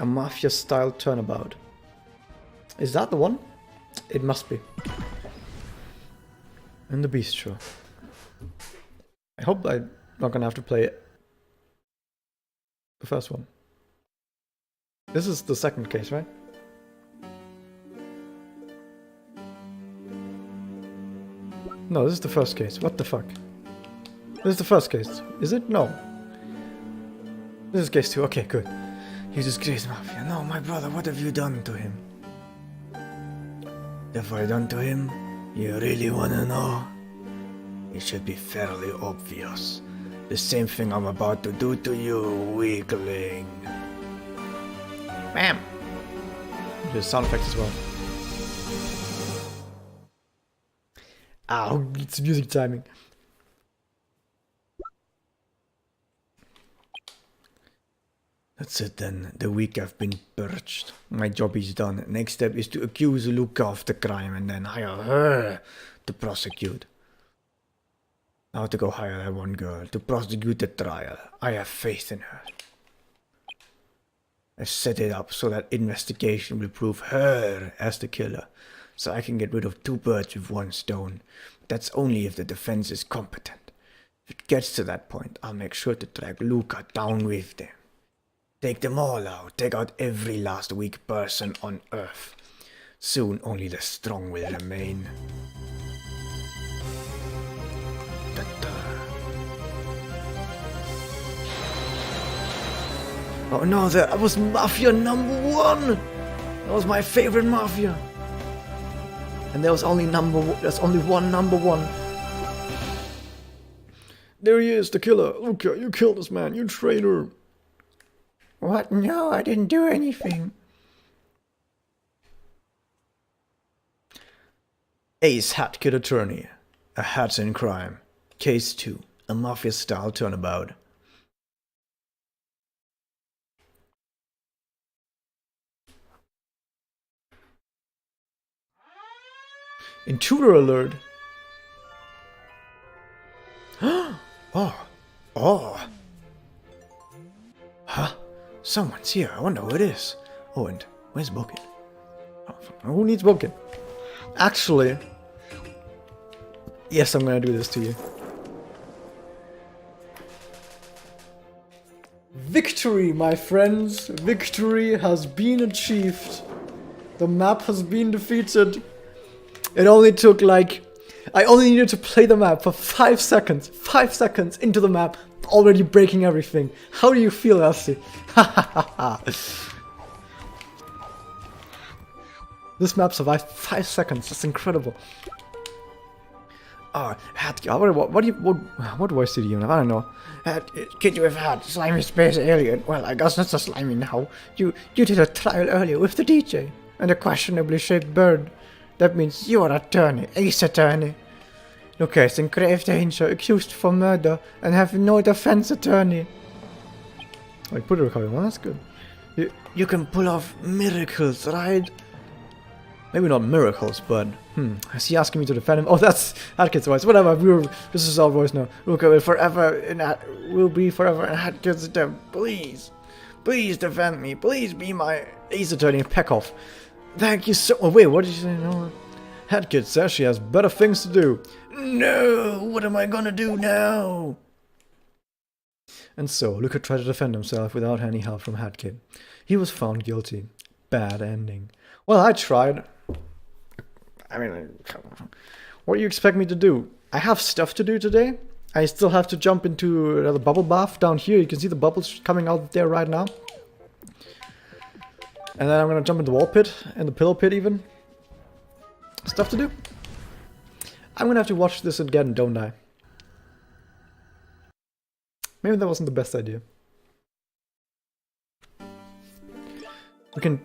A mafia-style turnabout. Is that the one? It must be. In the bistro. I hope I'm not gonna have to play the first one. This is the second case, right? No, this is the first case. What the fuck? This is the first case. Is it? No. This is case 2. Okay, good. You disgraced Mafia. No, my brother, what have you done to him? What have I done to him? You really wanna know? It should be fairly obvious. The same thing I'm about to do to you, weakling. Bam! There's sound effects as well. Ow, it's music timing. That's it then. The week I've been purged. My job is done. Next step is to accuse Luca of the crime and then hire her to prosecute. Now to go hire that one girl to prosecute the trial. I have faith in her. I set it up so that investigation will prove her as the killer. So I can get rid of 2 birds with 1 stone. But that's only if the defense is competent. If it gets to that point, I'll make sure to drag Luca down with them. Take them all out. Take out every last weak person on Earth. Soon only the strong will remain. Ta-ta. Oh no, that was Mafia #1! That was my favorite Mafia. And there was only there's only one #1. There he is, the killer. Luca, you killed this man, you traitor. What? No, I didn't do anything. Ace Hat Kid Attorney. A Hat in Crime. Case 2. A Mafia-style turnabout. Intruder alert. Oh. Huh? Someone's here. I wonder who it is. Oh, and where's Bucket? Oh, who needs Bucket? Actually, yes, I'm gonna do this to you. Victory, my friends. Victory has been achieved. The map has been defeated. It only took I only needed to play the map for 5 seconds. 5 seconds into the map, already breaking everything. How do you feel, Elsie? This map survived 5 seconds. That's incredible. Oh, what voice did you have? I don't know. Kid you have had slimy space alien. Well, I guess not so slimy now. You did a trial earlier with the DJ and a questionably shaped bird. That means you are attorney, Ace Attorney. Luca is in grave danger, accused for murder, and have no defense attorney. I put a recovery. Well, that's good. You can pull off miracles, right? Maybe not miracles, but is he asking me to defend him? Oh, that's Atkins' voice. Whatever. This is our voice now. Luca will be forever in Atkins' death. Please defend me. Please be my Ace Attorney. Peck off. Thank you so. Oh wait, what did you say? No. Hatkid says she has better things to do. No, what am I gonna do now? And so Luca tried to defend himself without any help from Hatkid. He was found guilty. Bad ending. Well, I tried. I mean, what do you expect me to do? I have stuff to do today. I still have to jump into the bubble bath down here. You can see the bubbles coming out there right now. And then I'm gonna jump in the wall pit, and the pillow pit even. Stuff to do. I'm gonna have to watch this again, don't I? Maybe that wasn't the best idea. We can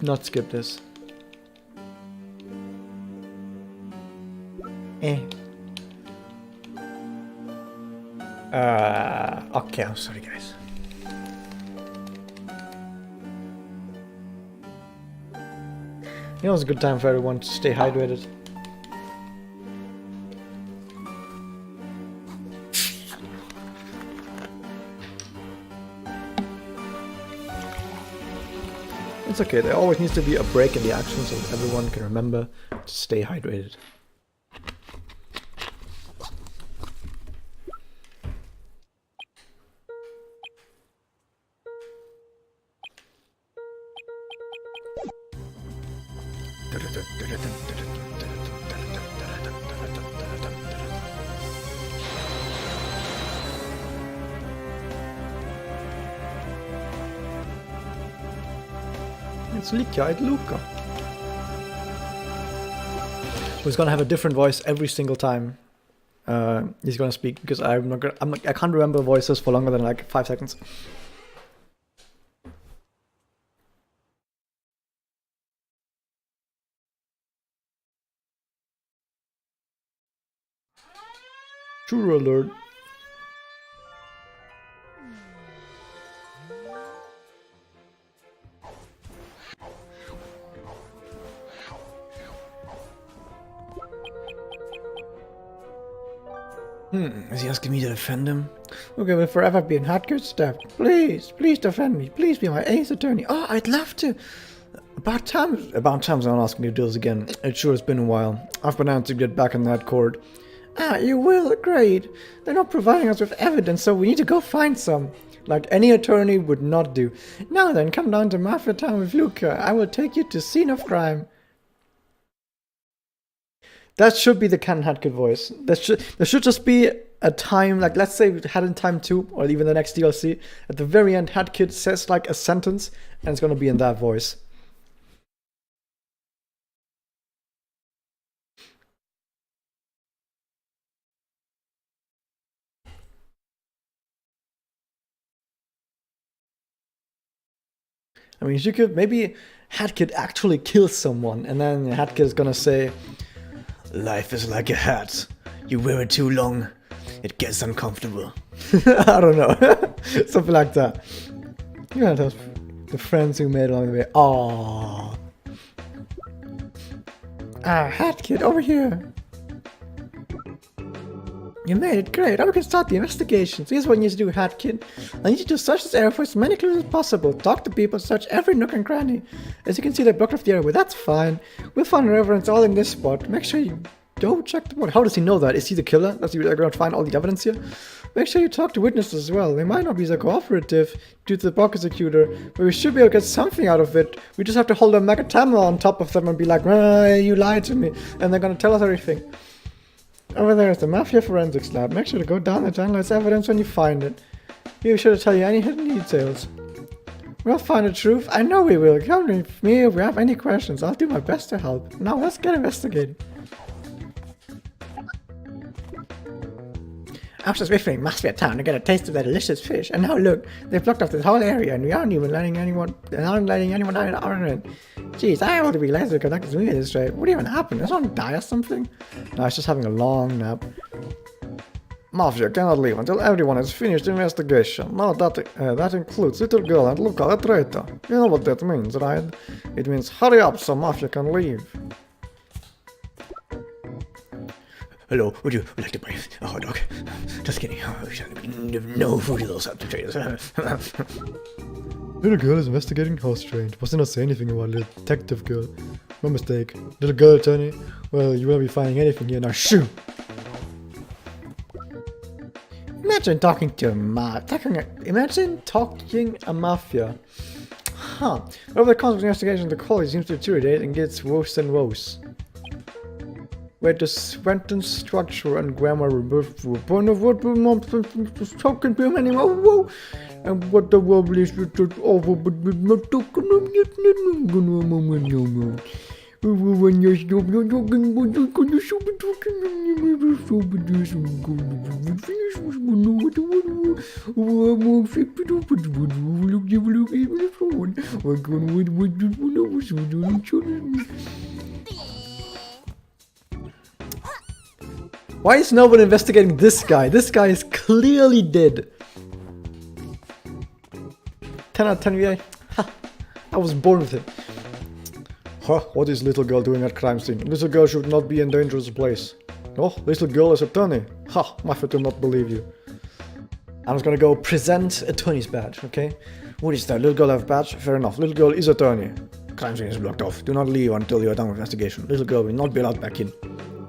not skip this. Okay, I'm sorry guys. You know, it's a good time for everyone to stay hydrated. It's okay, there always needs to be a break in the action so that everyone can remember to stay hydrated. It's Lika, Luca. Who's gonna have a different voice every single time he's gonna speak, because I can't remember voices for longer than like 5 seconds. True alert. Is he asking me to defend him? Okay, will forever be in Hardcore step. Please, please defend me. Please be my ace attorney. Oh, I'd love to. About time I'm asking you to do this again. It sure has been a while. I've been out to get back in that court. Ah, you will? Great. They're not providing us with evidence, so we need to go find some. Like any attorney would not do. Now then, come down to Mafia Town with Luca. I will take you to scene of crime. That should be the Canon Hadkit voice. There should just be a time, like let's say we had in time 2, or even the next DLC. At the very end, Hadkit says like a sentence, and it's gonna be in that voice. I mean, you could maybe Hadkit actually kill someone, and then Hadkit is gonna say, "Life is like a hat. You wear it too long, it gets uncomfortable." I don't know. Something like that. You know, those the friends who made along the way. Aww. Ah, Hadkit, over here. You made it, great. Now we can start the investigation. So here's what you need to do, Hadkit. I need you to search this area for as many clues as possible. Talk to people, search every nook and cranny. As you can see, they blocked off the area, but that's fine. We'll find evidence all in this spot. Make sure you go check the board. How does he know that? Is he the killer? Does he going to find all the evidence here? Make sure you talk to witnesses as well. They might not be so cooperative due to the prosecutor, but we should be able to get something out of it. We just have to hold a Megatama on top of them and be like, you lied to me. And they're going to tell us everything. Over there is the Mafia Forensics Lab. Make sure to go down and analyze evidence when you find it. Be sure to tell you any hidden details. We'll find the truth. I know we will. Come with me if we have any questions. I'll do my best to help. Now let's get investigating. I was just waiting Mafia Town to get a taste of that delicious fish, and now look, they've blocked off this whole area, and we aren't even letting anyone out of it. Jeez, I ought to be laser conducted to me this straight. What even happened? Did someone die or something? No, it's just having a long nap. Mafia cannot leave until everyone has finished the investigation. Now that includes little girl and Luca the traitor. You know what that means, right? It means hurry up so Mafia can leave. Hello, would you like to buy a hot dog? Just kidding. No food is those traders. Little girl is investigating. How strange. Must not say anything about little detective girl. No mistake. Little girl attorney. Well, you won't be finding anything here now. Shoo! Imagine talking to Imagine talking a mafia. Huh. Over the course of the investigation, the quality seems to deteriorate and gets worse and worse. Where the sentence structure and grammar removed to a point of what talking to him anymore. And what the world is over, but not talking when you're talking, but you're gonna show me talking, why is no one investigating this guy? This guy is clearly dead. 10 out of 10 VA. Ha! I was born with it. Huh, what is little girl doing at crime scene? Little girl should not be in dangerous place. Oh, little girl is attorney. Ha, Mafia do not believe you. I'm just gonna go present attorney's badge, okay? What is that? Little girl have badge? Fair enough. Little girl is attorney. Crime scene is blocked off. Do not leave until you are done with investigation. Little girl will not be allowed back in.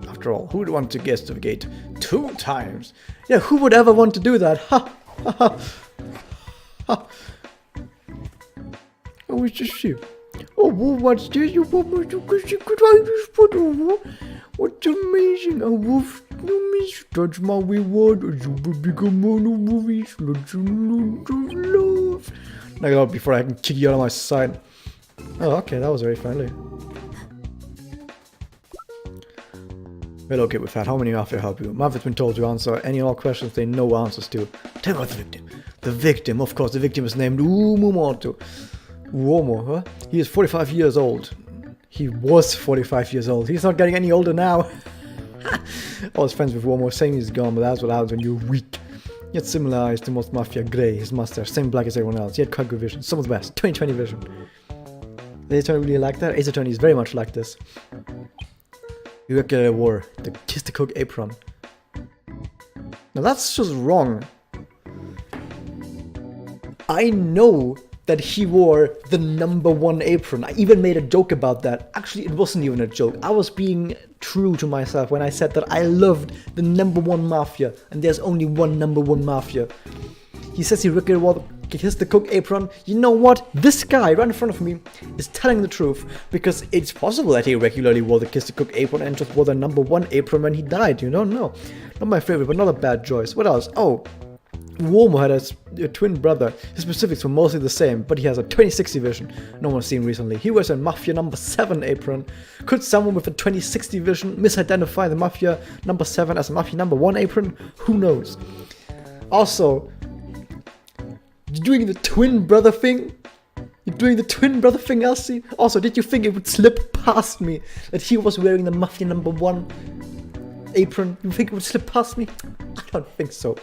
After all, who would want to guess the gate 2 times? Yeah, who would ever want to do that? Ha! Ha! Ha! Ha! Oh, it's just you. Oh, what's this? What's amazing? A wolf. No miss. That's my reward. You will become one of movies. Let's love. Knock it out before I can kick you out of my sight. Oh, okay, that was very friendly. Well, okay, with that, how many Mafia help you? Mafia's been told to answer any and all questions they know answers to. Tell me about the victim. The victim, of course, the victim is named Uomo. Uomo, huh? He is 45 years old. He was 45 years old. He's not getting any older now. I was friends with Uomo, saying he's gone, but that's what happens when you're weak. He had similar eyes to most Mafia, grey, his mustache, same black as everyone else. He had quite good vision, some of the best, 20/20 vision. Ace Attorney really like that? Ace Attorney is very much like this. You regularly wore the Kiss the Cook apron. Now that's just wrong. I know that he wore the #1 apron. I even made a joke about that. Actually, it wasn't even a joke. I was being true to myself when I said that I loved the #1 Mafia, and there's only one #1 Mafia. He says he regularly wore the Kiss the Cook apron. You know what? This guy right in front of me is telling the truth, because it's possible that he regularly wore the Kiss the Cook apron and just wore the #1 apron when he died. You don't know. Not my favorite, but not a bad choice. What else? Oh, Uomo had a twin brother. His specifics were mostly the same, but he has a 20/60 vision. No one's seen recently. He wears a Mafia #7 apron. Could someone with a 20/60 vision misidentify the Mafia #7 as a Mafia #1 apron? Who knows? Also, you're doing the twin brother thing? You're doing the twin brother thing, Elsie? Also, did you think it would slip past me that he was wearing the Mafia #1 apron? You think it would slip past me? I don't think so.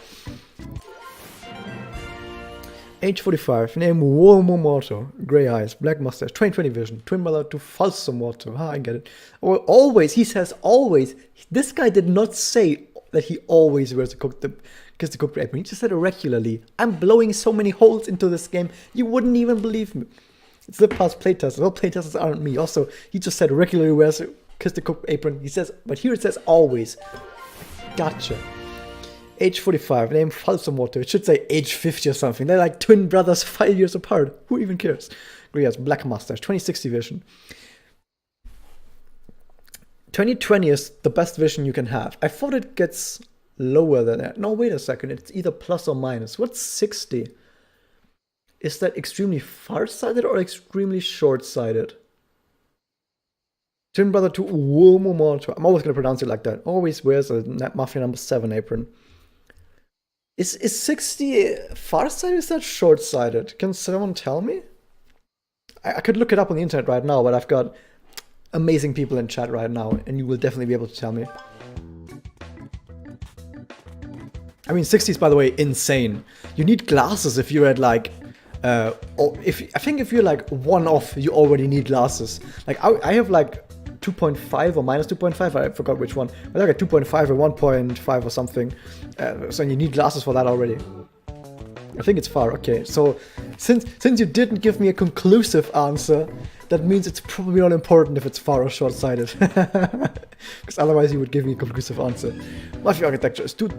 Age 45, name Uomo Morto, grey eyes, black mustache, 20/20 vision, twin brother to Falso Morto. I get it. Or always, he says always. This guy did not say that he always wears the Kiss the Cook apron. He just said it regularly. I'm blowing so many holes into this game, you wouldn't even believe me. It's the past playtesters. Well, playtesters aren't me. Also, he just said regularly wears a Kiss the Cook apron. He says, but here it says always. Gotcha. Age 45, name Falso Morto. It should say age 50 or something. They're like twin brothers 5 years apart. Who even cares? Grey eyes, black mustache, 20/60 vision. 20/20 is the best vision you can have. I thought it gets lower than that. No, wait a second. It's either plus or minus. What's 60? Is that extremely far-sighted or extremely short-sighted? Twin brother to Uomo Morto. I'm always going to pronounce it like that. Always wears a Mafia #7 apron. Is 60 far-sighted or is that short-sighted? Can someone tell me? I could look it up on the internet right now, but I've got amazing people in chat right now, and you will definitely be able to tell me. I mean, 60 is, by the way, insane. You need glasses if you're at like, I think if you're like 1 off, you already need glasses. Like I have like 2.5 or minus 2.5, I forgot which one. I like a 2.5 or 1.5 or something. So you need glasses for that already. I think it's far. Okay, so since you didn't give me a conclusive answer, that means it's probably not important if it's far or short-sighted. Because otherwise you would give me a conclusive answer. Mafia architecture is too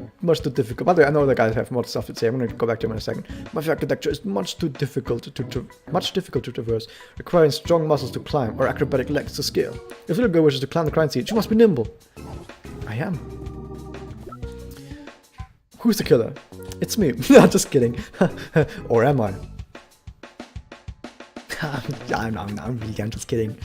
difficult. By the way, I know the guys have more stuff to say. I'm going to go back to him in a second. Mafia architecture is much difficult to traverse, requiring strong muscles to climb or acrobatic legs to scale. If little girl wishes to climb the crime scene, she must be nimble. I am. Who's the killer? It's me. No, just kidding. Or am I? I'm just kidding.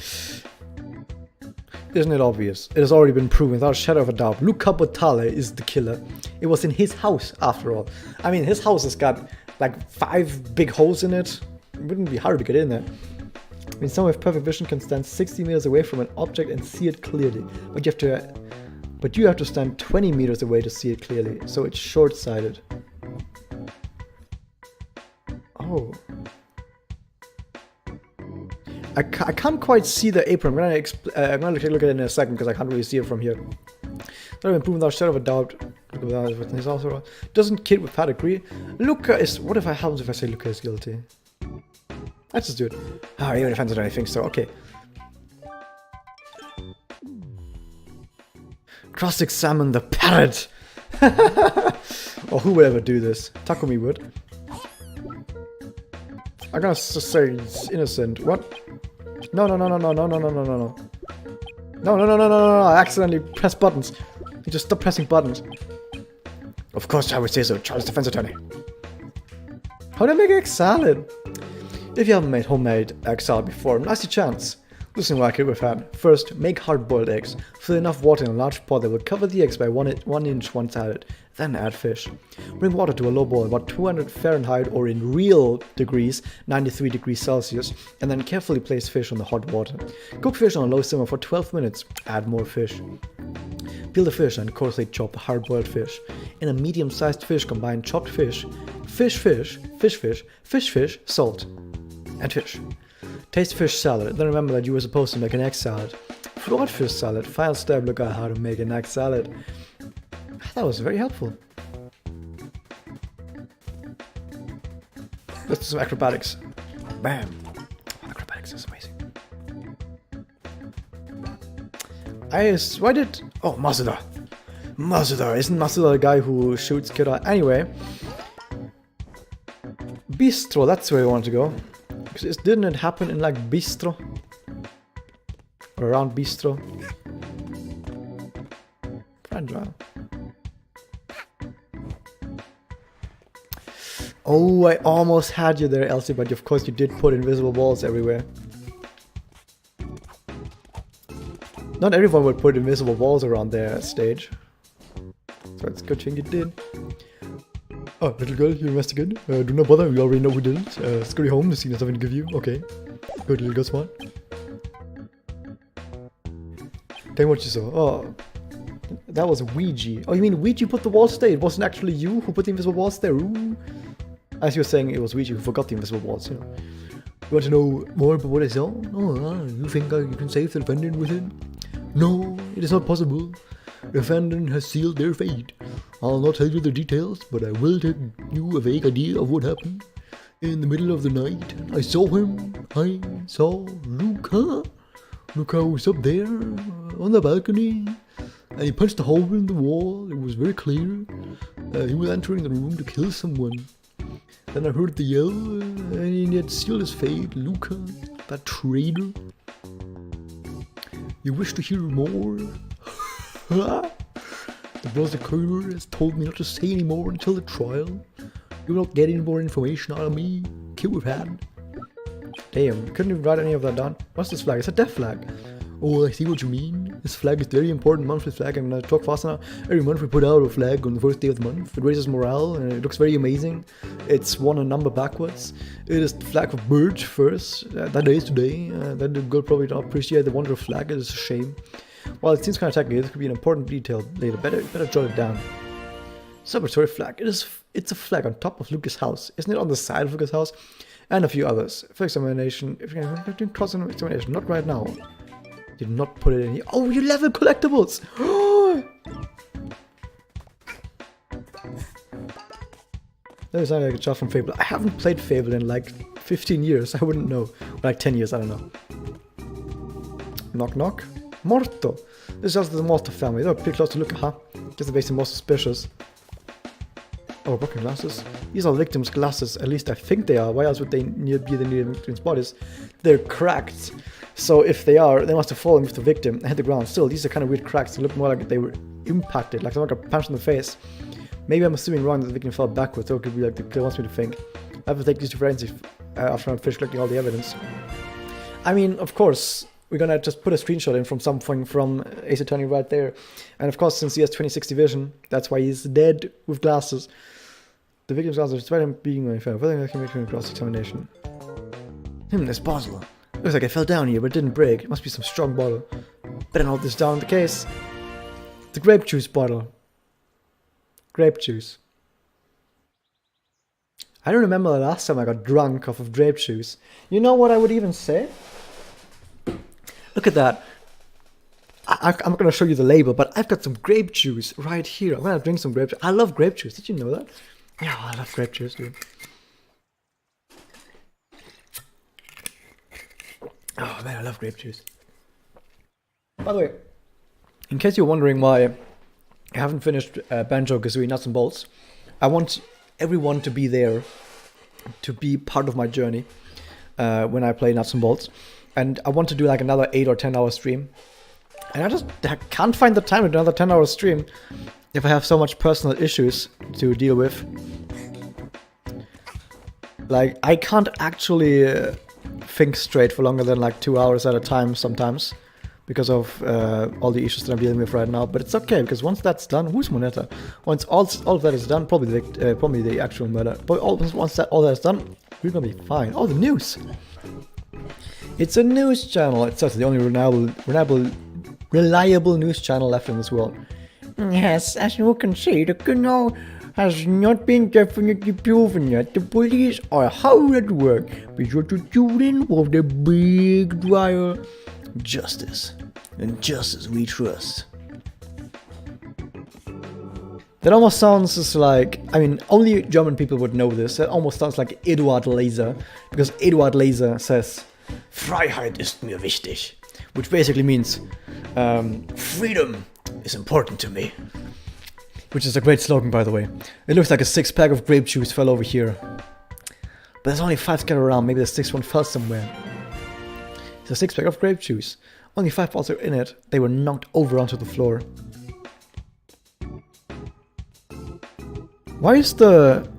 Isn't it obvious? It has already been proven without a shadow of a doubt. Luca Botale is the killer. It was in his house, after all. I mean, his house has got like 5 big holes in it. It wouldn't be hard to get in there. I mean, someone with perfect vision can stand 60 meters away from an object and see it clearly. But you have to stand 20 meters away to see it clearly. So it's short-sighted. Oh. I can't quite see the apron. I'm gonna take a look at it in a second because I can't really see it from here. Not even proven without a shadow of a doubt. typical with his also. Doesn't Kid with Pat agree? Luca is. What if I happens if I say Luca is guilty? Let's just do it. Ah, even if I don't think so. Okay. Cross-examine the parrot. Or who would ever do this? Takumi would. I'm gonna say he's innocent. What? No. I accidentally pressed buttons. You just stop pressing buttons. Of course I would say so, Charles defense attorney. How do I make egg salad? If you haven't made homemade egg salad before, now's your chance. Listen what I could have had. First, make hard-boiled eggs. Fill enough water in a large pot that will cover the eggs by 1 inch one sided. Then add fish. Bring water to a low boil, about 200 Fahrenheit or in real degrees, 93 degrees Celsius, and then carefully place fish on the hot water. Cook fish on a low simmer for 12 minutes. Add more fish. Peel the fish and coarsely chop the hard-boiled fish. In a medium-sized fish, combine chopped fish, fish, salt, and fish. Taste fish salad, then remember that you were supposed to make an egg salad. Flawed fish salad, final step, look at how to make an egg salad. That was very helpful. Let's do some acrobatics. Bam! Acrobatics is amazing. Oh, Masuda! Masuda! Isn't Masuda the guy who shoots Kira? Anyway. Bistro, that's where we want to go. Because didn't it happen in like Bistro? Or around Bistro? Fragile. Oh, I almost had you there, Elsie, but of course you did put invisible walls everywhere. Not everyone would put invisible walls around their stage. So it's a good thing you did. Oh, little girl, you investigate. Do not bother, we already know who did it. Scurry home, the scene has something to give you. Okay. Good, little girl, smart. Tell me what you saw. Oh, that was Ouija. Oh, you mean Ouija put the walls there? It wasn't actually you who put the invisible walls there? Ooh. As you were saying, it was Ouija who forgot the invisible walls, you know. You want to know more about what I saw? Oh, you think you can save the defendant with it? No, it is not possible. The defendant has sealed their fate. I'll not tell you the details, but I will tell you a vague idea of what happened. In the middle of the night, I saw him. I saw Luca. Luca was up there on the balcony, and he punched a hole in the wall. It was very clear. He was entering the room to kill someone. Then I heard the yell, and he had sealed his fate. Luca, that traitor. You wish to hear more? The prosecutor has told me not to say any more until the trial. You will not get any more information out of me. Kid with hand. Damn, couldn't even write any of that down. What's this flag? It's a death flag. Oh, I see what you mean. This flag is very important monthly flag. I'm gonna talk fast now. Every month we put out a flag on the first day of the month. It raises morale and it looks very amazing. It's one a number backwards. It is the flag of Birch first. That day is today. Then the girl probably don't appreciate the wonder of flag. It is a shame. Well, it seems kind of technical. This could be an important detail later. Better jot it down. Celebratory flag. It's a flag on top of Lucas' house. Isn't it on the side of Lucas' house? And a few others. For examination. If you're doing cross-examination, not right now. Did not put it in here. Oh, you level collectibles! That sounds like a shot from Fable. I haven't played Fable in like 15 years. I wouldn't know. Like 10 years, I don't know. Knock knock. Morto. This is also the Morto family. They're pretty close to look at, huh? Guess the basic more suspicious. Oh, broken glasses. These are victims' glasses. At least I think they are. Why else would they be the near victims' bodies? They're cracked. So if they are, they must have fallen with the victim and hit the ground. Still, these are kind of weird cracks. They look more like they were impacted, like someone got punched in the face. Maybe I'm assuming wrong that the victim fell backwards, or it could be like the killer wants me to think. I have to take these to forensics after I'm finished collecting all the evidence. I mean, of course, we're gonna just put a screenshot in from something from Ace Attorney right there. And of course, since he has 20/60 vision, that's why he's dead with glasses. The victim's glasses, despite him being my friend, whether I can make him cross-examination. This bottle. Looks like I fell down here, but it didn't break. It must be some strong bottle. Better note this down in the case. The grape juice bottle. Grape juice. I don't remember the last time I got drunk off of grape juice. You know what I would even say? Look at that. I'm gonna show you the label, but I've got some grape juice right here. I'm gonna drink some grape juice. I love grape juice. Did you know that? Yeah, I love grape juice, dude. Oh man, I love grape juice. By the way, in case you're wondering why I haven't finished Banjo-Kazooie Nuts and Bolts, I want everyone to be there, to be part of my journey when I play Nuts and Bolts. And I want to do like another 8 or 10 hour stream. And I can't find the time to do another 10 hour stream if I have so much personal issues to deal with. Like, I can't actually think straight for longer than like 2 hours at a time sometimes, because of all the issues that I'm dealing with right now. But it's okay, because once that's done, who's Moneta? Once all of that is done, probably the actual murder. But once all that is done, we're gonna be fine. Oh, the news! It's a news channel. It's the only reliable news channel left in this world. Yes, as you can see, the canal has not been definitely proven yet. The police are hard at work. Be sure to tune in for the big trial. Justice. And justice we trust. That almost sounds just like, I mean, only German people would know this. That almost sounds like Eduard Laser. Because Eduard Laser says, Freiheit ist mir wichtig. Which basically means, freedom is important to me. Which is a great slogan, by the way. It looks like a 6-pack of grape juice fell over here. But there's only 5 scattered around. Maybe the 6th one fell somewhere. It's a 6-pack of grape juice. Only 5 balls are in it. They were knocked over onto the floor. Why is the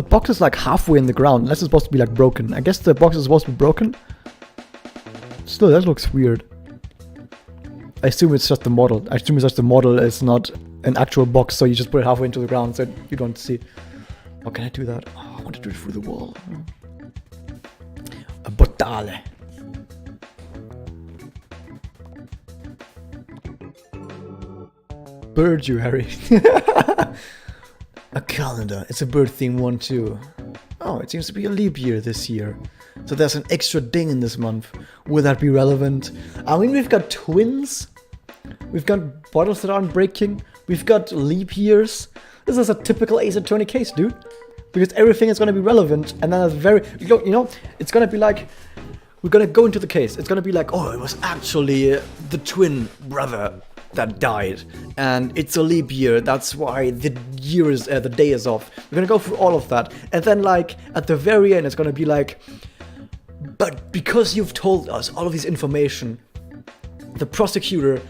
box is like halfway in the ground? Unless it's supposed to be like broken. I guess the box is supposed to be broken. Still, that looks weird. I assume it's just the model. I assume it's just the model. It's not an actual box, so you just put it halfway into the ground so you don't see. How can I do that? Oh, I want to do it through the wall. A botale. Bird you, Harry. A calendar. It's a bird theme one too. Oh, it seems to be a leap year this year. So there's an extra ding in this month. Will that be relevant? I mean, we've got twins. We've got bottles that aren't breaking. We've got leap years. This is a typical Ace Attorney case, dude. Because everything is going to be relevant. And then it's very... You know, it's going to be like... We're going to go into the case. It's going to be like, oh, it was actually the twin brother that died. And it's a leap year. That's why the year is... the day is off. We're going to go through all of that. And then, like, at the very end, it's going to be like... But because you've told us all of this information, the prosecutor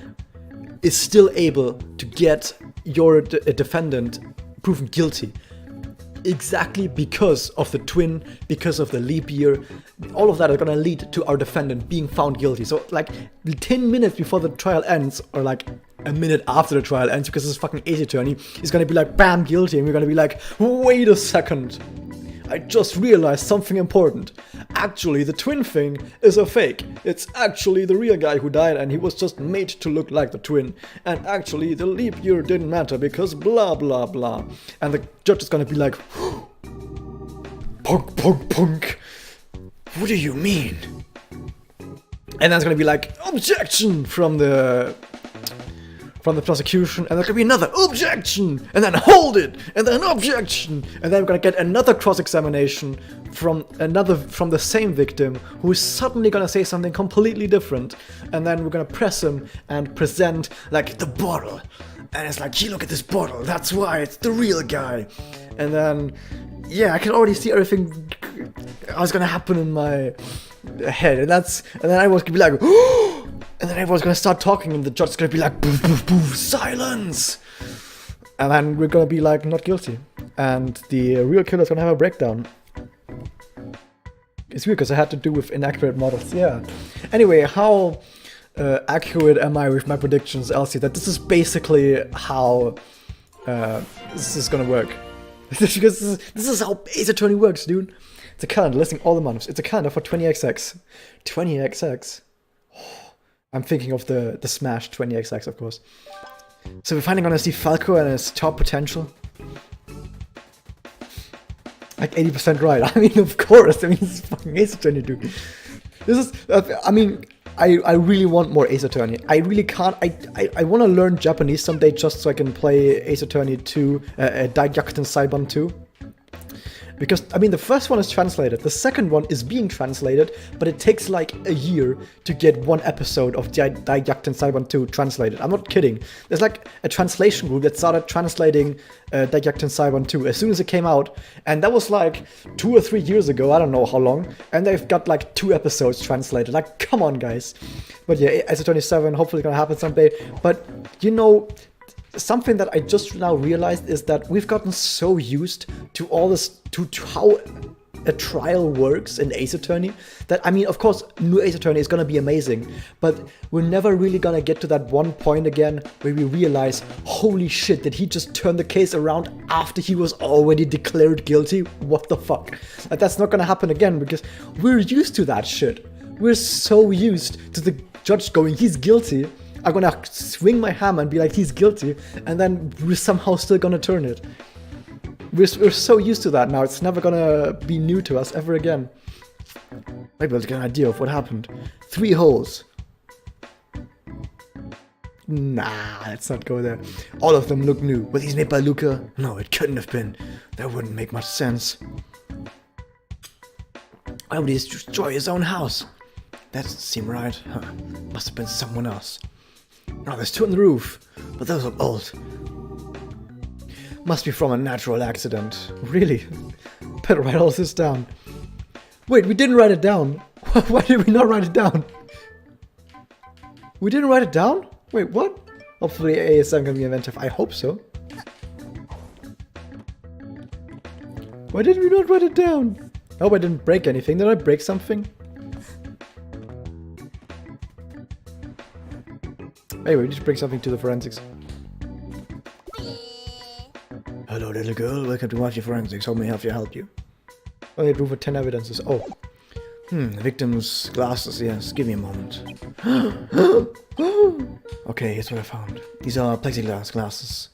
is still able to get your defendant proven guilty. Exactly because of the twin, because of the leap year. All of that is going to lead to our defendant being found guilty. So, like, 10 minutes before the trial ends, or like a minute after the trial ends, because this fucking Ace Attorney is going to be like, bam, guilty. And we're going to be like, wait a second. I just realized something important. Actually, the twin thing is a fake. It's actually the real guy who died and he was just made to look like the twin. And actually, the leap year didn't matter because blah blah blah. And the judge is gonna be like, punk, punk, punk. What do you mean? And then it's gonna be like, objection from the prosecution, and there could be another objection, and then hold it, and then objection, and then we're gonna get another cross-examination from the same victim who is suddenly gonna say something completely different, and then we're gonna press him and present like the bottle, and it's like, hey, look at this bottle, that's why it's the real guy, and then yeah, I can already see everything was gonna happen in my head, and then I was gonna be like, oh! And then everyone's gonna start talking, and the judge's gonna be like, boof, boof, boof, silence! And then we're gonna be like, not guilty. And the real killer's gonna have a breakdown. It's weird, because I had to do with inaccurate models, yeah. Anyway, how accurate am I with my predictions, Elsie? That this is basically how this is gonna work. Because this is how Ace Attorney works, dude. It's a calendar listing all the months. It's a calendar for 20XX. 20XX? I'm thinking of the Smash 20XX, of course. So we're finally gonna see Falco and his top potential. Like 80% right. I mean, of course. I mean, this is fucking Ace Attorney, dude. This is, I mean, I really want more Ace Attorney. I really can't. I want to learn Japanese someday just so I can play Ace Attorney 2, Daijyakusen Saiban 2. Because, I mean, the first one is translated, the second one is being translated, but it takes like a year to get one episode of Daijyakusen Saiban 2 translated. I'm not kidding. There's like a translation group that started translating Daijyakusen Saiban 2 as soon as it came out, and that was like 2 or 3 years ago, I don't know how long, and they've got like 2 episodes translated. Like, come on, guys. But yeah, Ace Attorney 7, hopefully gonna happen someday. But, you know, something that I just now realized is that we've gotten so used to all this, to how a trial works in Ace Attorney, that, I mean, of course, new Ace Attorney is gonna be amazing, but we're never really gonna get to that one point again where we realize, holy shit, did he just turn the case around after he was already declared guilty? What the fuck? Like, that's not gonna happen again, because we're used to that shit. We're so used to the judge going, he's guilty, I'm gonna swing my hammer and be like, he's guilty, and then we're somehow still gonna turn it. We're so used to that now, it's never gonna be new to us ever again. Maybe I'll get an idea of what happened. 3 holes. Nah, let's not go there. All of them look new. Were these made by Luca? No, it couldn't have been. That wouldn't make much sense. Why would he destroy his own house? That doesn't seem right. Huh. Must have been someone else. Oh, there's 2 on the roof, but those look old. Must be from a natural accident. Really? Better write all this down. Wait, we didn't write it down. Why did we not write it down? We didn't write it down? Wait, what? Hopefully ASM can be inventive. I hope so. Why did we not write it down? I hope I didn't break anything. Did I break something? Anyway, we need to bring something to the forensics. Hello, little girl. Welcome to Mafia Forensics. How may I help you? Oh, they prove for 10 evidences. Oh. The victim's glasses. Yes, give me a moment. Okay, here's what I found. These are plexiglass glasses.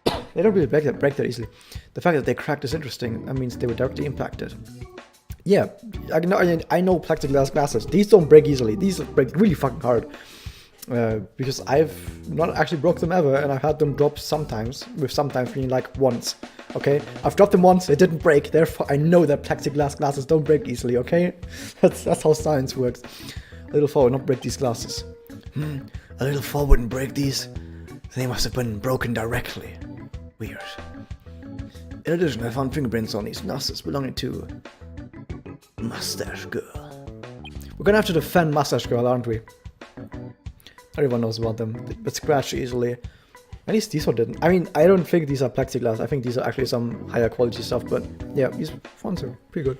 They don't really break that easily. The fact that they cracked is interesting. That means they were directly impacted. Yeah, I know plexiglass glasses. These don't break easily. These break really fucking hard. Because I've not actually broke them ever, and I've had them drop sometimes, with sometimes meaning like once, okay? I've dropped them once, it didn't break, therefore I know that plexiglass glasses don't break easily, okay? That's how science works. A little 4 would not break these glasses. A little 4 wouldn't break these? They must have been broken directly. Weird. In addition, I found fingerprints on these glasses belonging to Mustache Girl. We're gonna have to defend Mustache Girl, aren't we? Everyone knows about them, but scratch easily. At least these one didn't. I mean, I don't think these are plexiglass. I think these are actually some higher quality stuff, but yeah, these ones are pretty good.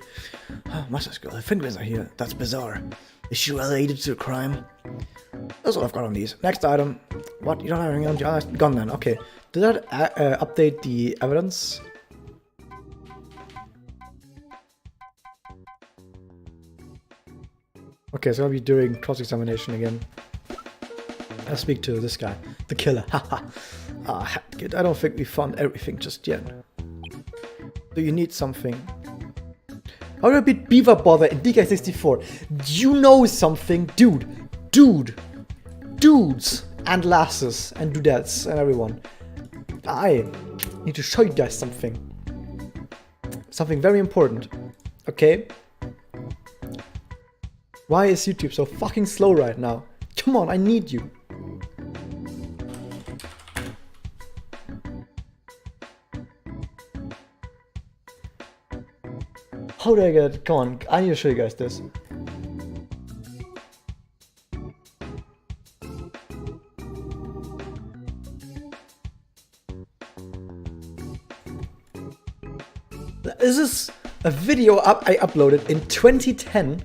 Mustache Girl, the fingerprints are here. That's bizarre. Is she related to the crime? That's all I've got on these. Next item. What? You don't have anything on your gun then? Okay. Did that update the evidence? Okay, so I'll be doing cross-examination again. I'll speak to this guy, the killer. Haha. Good. I don't think we found everything just yet. Do you need something? How do I beat Beaver Bother in DK64? You know something, dude. Dudes and lasses and dudettes and everyone. I need to show you guys something. Something very important. Okay? Why is YouTube so fucking slow right now? Come on, I need you. How do I get... Come on, I need to show you guys this. This is a video I uploaded in 2010.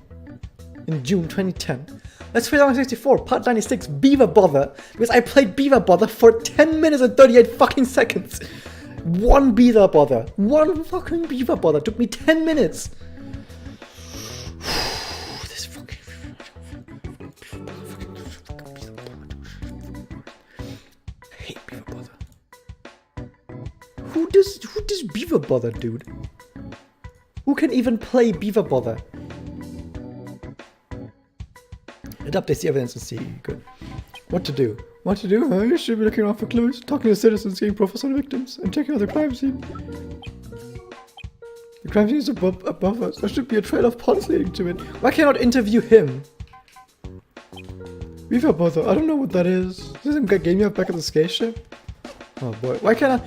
In June 2010. Let's play Down 64, part 96, Beaver Bother. Because I played Beaver Bother for 10 minutes and 38 fucking seconds. One Beaver Bother. One fucking Beaver Bother. Took me 10 minutes. This fucking... I hate Beaver Bother. Who does Beaver Bother, dude? Who can even play Beaver Bother? It updates the evidence and see. Good. What to do? What to do? You should be looking around for clues, talking to citizens, getting profiles on victims, and checking out the crime scene. The crime scene is above us. There should be a trail of ponds leading to it. Why cannot interview him? Weaver bother. I don't know what that is. Is this some guy game you have back at the skate ship? Oh boy. Why can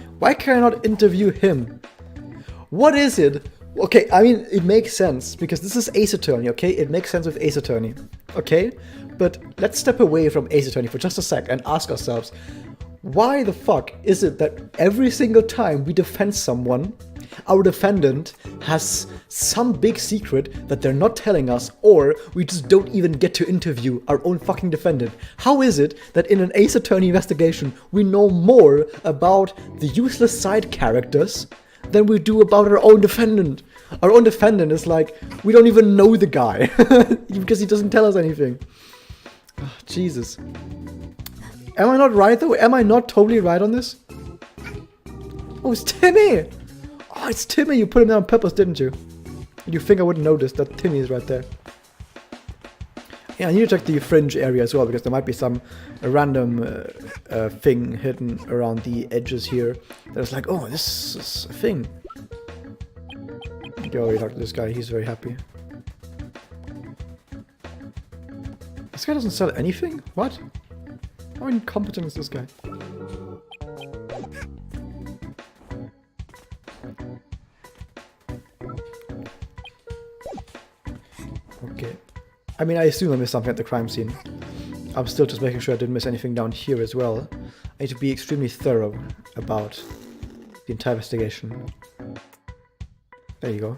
I not interview him? What is it? Okay, I mean, it makes sense, because this is Ace Attorney, okay? It makes sense with Ace Attorney, okay? But let's step away from Ace Attorney for just a sec and ask ourselves, why the fuck is it that every single time we defend someone, our defendant has some big secret that they're not telling us, or we just don't even get to interview our own fucking defendant? How is it that in an Ace Attorney investigation, we know more about the useless side characters than we do about our own defendant? Our own defendant is like, we don't even know the guy because he doesn't tell us anything. Oh, Jesus. Am I not right though? Am I not totally right on this? Oh, it's Timmy! Oh, it's Timmy! You put him there on purpose, didn't you? You think I wouldn't notice that Timmy is right there. Yeah, I need to check the fringe area as well, because there might be some random thing hidden around the edges here. That's like, oh, this is a thing. Go, you talk to this guy, he's very happy. This guy doesn't sell anything? What? How incompetent is this guy? Okay. I mean, I assume I missed something at the crime scene. I'm still just making sure I didn't miss anything down here as well. I need to be extremely thorough about the entire investigation. There you go.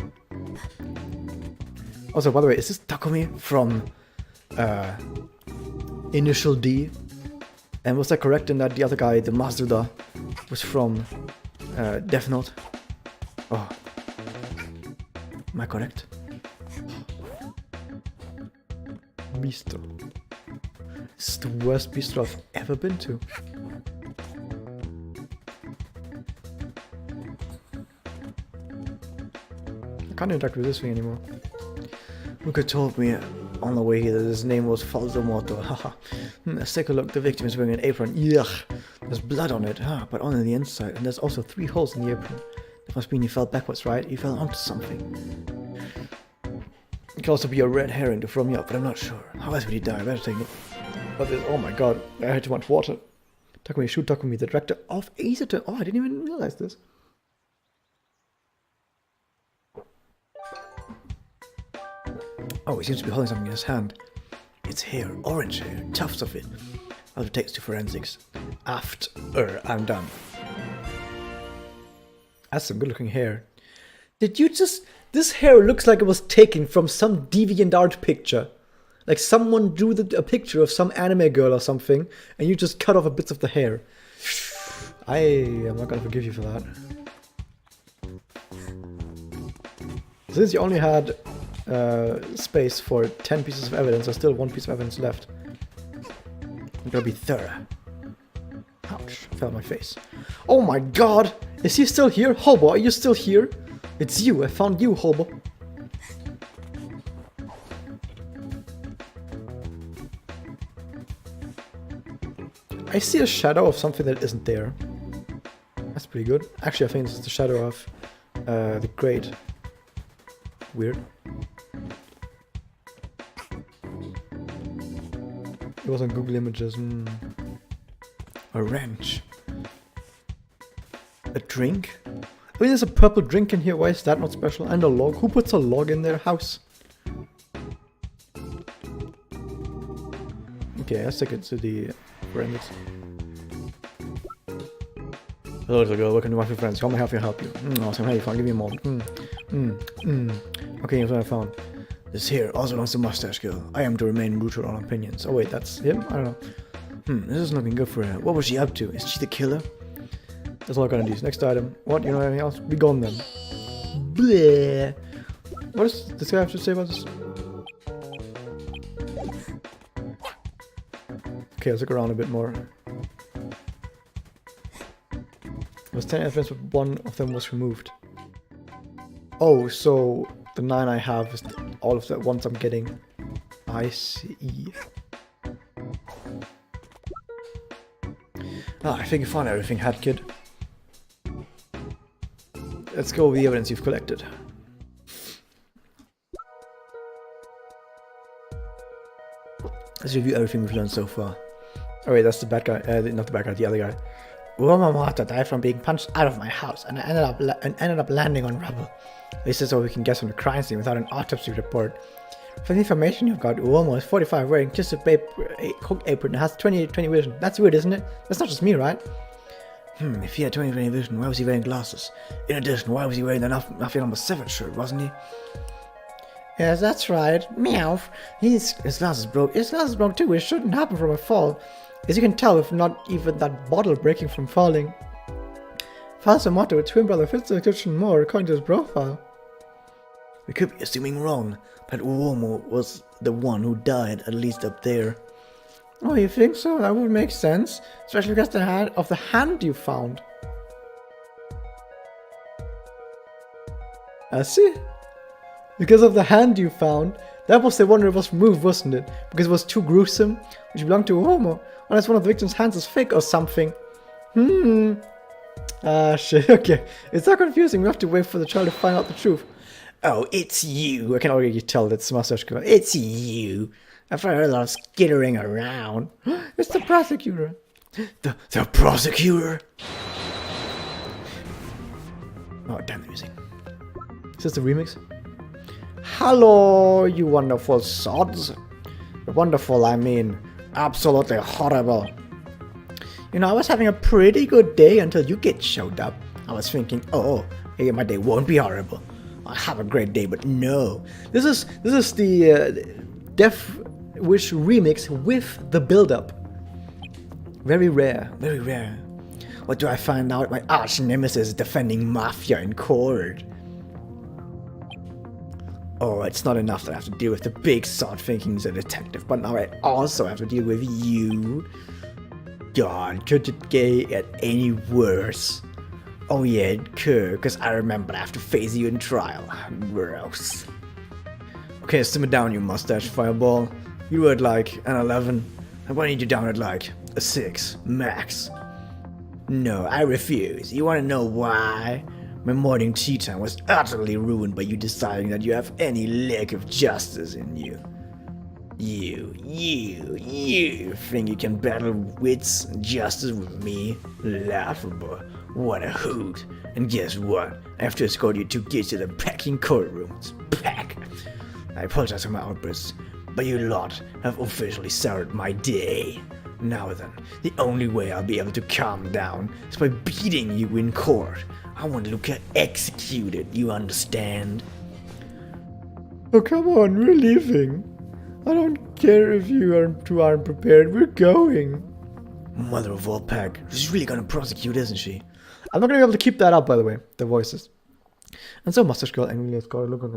Also, by the way, is this Takumi from Initial D? And was I correct in that the other guy, the Mazda, was from Death Note? Oh. Am I correct? Bistro. This is the worst bistro I've ever been to. I can't interact with this thing anymore. Luca told me on the way here that his name was Falsomoto. Haha. Let's take a look. The victim is wearing an apron. Yuck. There's blood on it, but only on the inside. And there's also 3 holes in the apron. That must mean he fell backwards, right? He fell onto something. It could also be a red herring to throw me up, but I'm not sure. How else would he die? I better take it. But this, oh my god, I had too much water. Takumi Shu Takumi, the director of Ace Attorney. Oh, I didn't even realize this. Oh, he seems to be holding something in his hand. It's hair, orange hair, tufts of it. I'll take it to forensics. After I'm done. That's some good looking hair. Did you just... This hair looks like it was taken from some DeviantArt picture. Like someone drew a picture of some anime girl or something, and you just cut off a bits of the hair. I am not gonna forgive you for that. Since you only had space for 10 pieces of evidence, there's still 1 piece of evidence left. I'm gonna be thorough. Ouch, fell on my face. Oh my god! Is he still here? Hobo, are you still here? It's you, I found you, Hobo. I see a shadow of something that isn't there. That's pretty good. Actually, I think this is the shadow of the grate. Weird. It was on Google Images. A wrench. A drink? I mean, there's a purple drink in here. Why is that not special? And a log. Who puts a log in their house? Okay, let's take it to the forensics. Hello, little girl. Welcome to my few friends. How may I help you? Awesome. Hey, fine. Give me a moment. Okay, here's what I found. This here also belongs to Mustache Girl. I am to remain neutral on opinions. Oh wait, that's him? I don't know. This isn't looking good for her. What was she up to? Is she the killer? That's all I'm gonna do. Next item. What? You know anything else? Be gone then. Bleh. What does this guy have to say about this? Okay, let's look around a bit more. There was 10 evidence, but 1 of them was removed. Oh, so the 9 I have is all of the ones I'm getting. I see. Oh, I think you found everything, Hat Kid. Let's go over the evidence you've collected. Let's review everything we've learned so far. Oh wait, that's the bad guy. Not the bad guy, the other guy. Uomo Mata died from being punched out of my house, and I ended up landing on rubble. This is all we can guess from the crime scene without an autopsy report. From the information you've got, Uomo is 45, wearing just a hook apron, and has 20/20 vision. That's weird, isn't it? That's not just me, right? If he had 20/20 vision, why was he wearing glasses? In addition, why was he wearing the Mafia number 7 shirt, wasn't he? Yes, that's right. Meow. His glasses broke. His glasses broke too. It shouldn't happen from a fall. As you can tell, if not even that bottle breaking from falling. Falso Motto, twin brother, fits the description more according to his profile. We could be assuming wrong, but Uomo was the one who died, at least up there. Oh, you think so? That would make sense, especially because of the hand you found. I see. Because of the hand you found, that was the one that was removed, wasn't it? Because it was too gruesome, which belonged to Uomo, unless one of the victim's hands is fake or something. Shit, okay. It's not confusing, we have to wait for the trial to find out the truth. Oh, it's you. I can already tell that's Mustache Girl. It's you. I've heard a lot of skittering around. It's the prosecutor. The prosecutor? Oh, damn the music. Is this the remix? Hello, you wonderful sods. Wonderful, I mean, absolutely horrible. You know, I was having a pretty good day until you get showed up. I was thinking, oh, hey, my day won't be horrible. I'll have a great day, but no. This is the Death Wish remix with the build-up. Very rare, very rare. What do I find out? My arch nemesis defending Mafia in court. Oh, it's not enough that I have to deal with the big sod thinking he's a detective, but now I also have to deal with you. God, could it get any worse? Oh yeah, it could, because I remember I have to face you in trial. Gross. Okay, simmer down, you mustache fireball. You were at like an 11. I wanted you down at like a 6, max. No, I refuse. You want to know why? My morning tea time was utterly ruined by you deciding that you have any lack of justice in you. You think you can battle wits and justice with me? Laughable. What a hoot. And guess what? I have to escort you 2 kids to the packing courtrooms. Pack. I apologize for my outbursts, but you lot have officially soured my day. Now then, the only way I'll be able to calm down is by beating you in court. I want Luca executed, you understand? Oh, come on, we're leaving. I don't care if you aren't prepared, we're going. Mother of all pack, she's really gonna prosecute, isn't she? I'm not gonna be able to keep that up, by the way, the voices. And so Mustache Girl angrily escorted Luca.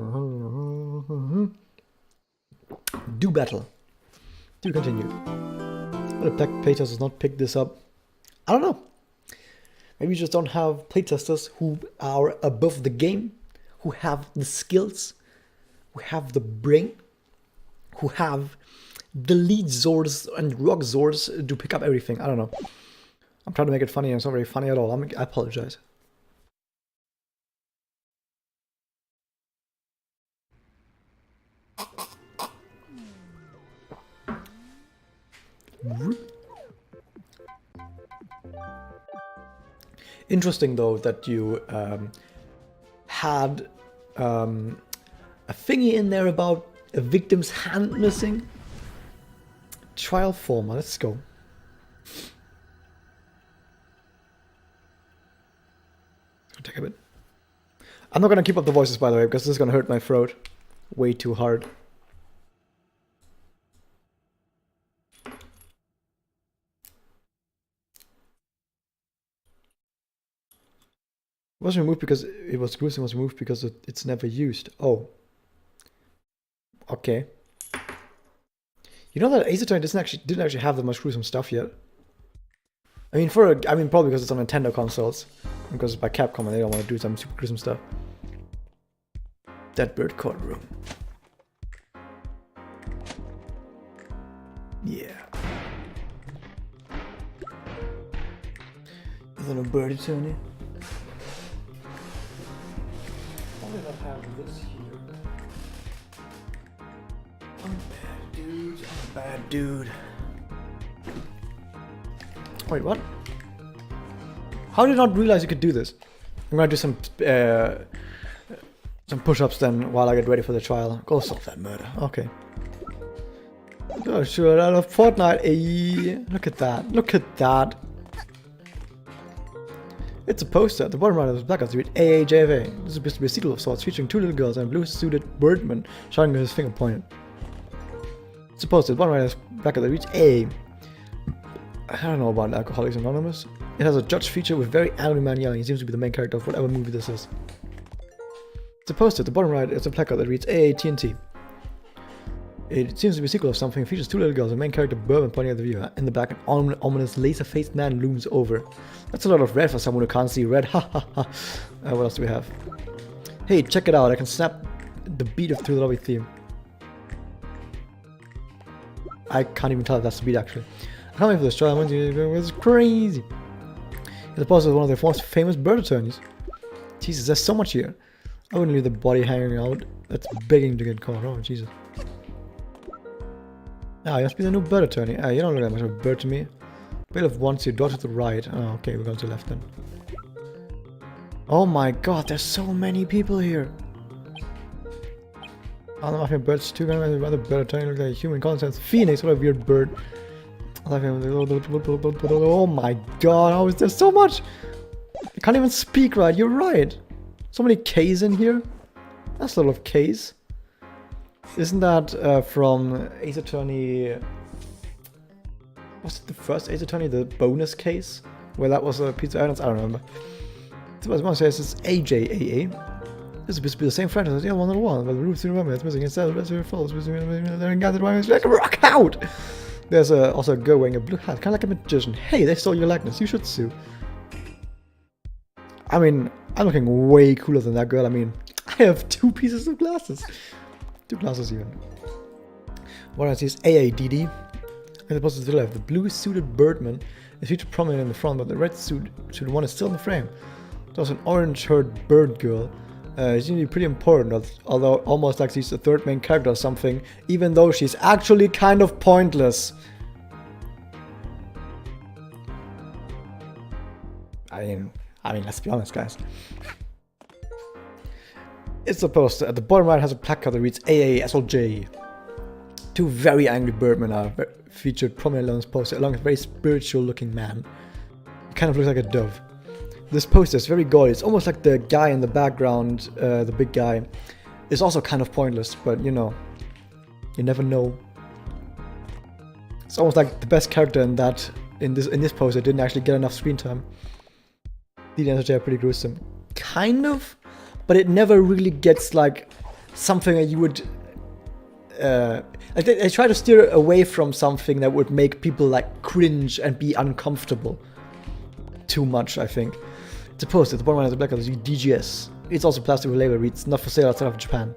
Do battle. Do continue. What if playtesters does not pick this up? I don't know. Maybe you just don't have playtesters who are above the game, who have the skills, who have the brain, who have the lead Zords and rock Zords to pick up everything. I don't know. I'm trying to make it funny and it's not very funny at all. I apologize. Interesting though that you had a thingy in there about a victim's hand missing. Trial forma, let's go. Take a bit. I'm not gonna keep up the voices, by the way, because this is gonna hurt my throat way too hard. It was removed because it was gruesome. Was removed because it's never used. Oh. Okay. You know that Ace Attorney didn't actually have that much gruesome stuff yet. I mean, probably because it's on Nintendo consoles, because it's by Capcom and they don't want to do some super gruesome stuff. Deadbird courtroom. Yeah. than a bird attorney. Why did I have this here? I'm a bad dude. I'm a bad dude. Wait, what? How did I not realize you could do this? I'm gonna do some push-ups then while I get ready for the trial. Go solve that murder. Okay. Oh, sure, out of Fortnite. Hey, look at that. Look at that. It's a poster at the bottom right of the placard. Read AAJFA. This is supposed to be a sequel of sorts featuring two little girls and a blue-suited birdman shouting with his finger pointed. It's a poster at the bottom right of the placard that reads A. I don't know about Alcoholics Anonymous. It has a judge feature with very angry man yelling. He seems to be the main character of whatever movie this is. It's a poster at the bottom right. It's a placard that reads AATNT. It seems to be a sequel of something. It features two little girls. The main character Bourbon pointing at the viewer. In the back, an ominous laser-faced man looms over. That's a lot of red for someone who can't see red. Ha ha ha. What else do we have? Hey, check it out. I can snap the beat of Through the Lobby theme. I can't even tell if that's the beat actually. I can't wait for this trial. It's crazy. It's a poster of one of their most famous bird attorneys. Jesus, there's so much here. I wouldn't leave the body hanging out. That's begging to get caught. Oh, Jesus. Ah, you must be the new bird attorney. Ah, you don't look that much of a bird to me. Bailiff wants your daughter to the right. Oh, okay, we're going to the left then. Oh my god, there's so many people here. I don't know if birds too. Other bird attorney looks like a human concept. Phoenix, what a weird bird. Oh my god, how is there so much? I can't even speak right, you're right. So many K's in here. That's a lot of K's. Isn't that from Ace Attorney... Was it the first Ace Attorney, the bonus case? Where that was a Pizza Islands? I don't remember. So what I say is it's AJAA. This is supposed to be the same franchise as the other one, but the roof to remember it's missing instead of the rest of your falls. They're gathered by like a rock out! There's also a girl wearing a blue hat, kind of like a magician. Hey, they stole your likeness, you should sue. I mean, I'm looking way cooler than that girl. I mean, I have 2 pieces of glasses. 2 glasses even. What I see is AADD. As opposed to the left, the blue-suited birdman is featured prominent in the front, but the red-suited one is still in the frame. There's an orange-haired bird girl. She's usually pretty important, although almost like she's the third main character or something, even though she's actually kind of pointless. I mean, let's be honest, guys. It's a poster. At the bottom right has a placard that reads AASLJ. 2 very angry birdmen are featured prominently on this poster, along with a very spiritual-looking man. He kind of looks like a dove. This poster is very gaudy. It's almost like the guy in the background, the big guy, is also kind of pointless, but you know, you never know. It's almost like the best character in this poster didn't actually get enough screen time. The answers are pretty gruesome, kind of, but it never really gets like something that you would. I try to steer away from something that would make people like cringe and be uncomfortable too much, I think. It's a poster at the bottom line of the black color, DGS. It's also plastic with label reads not for sale outside of Japan.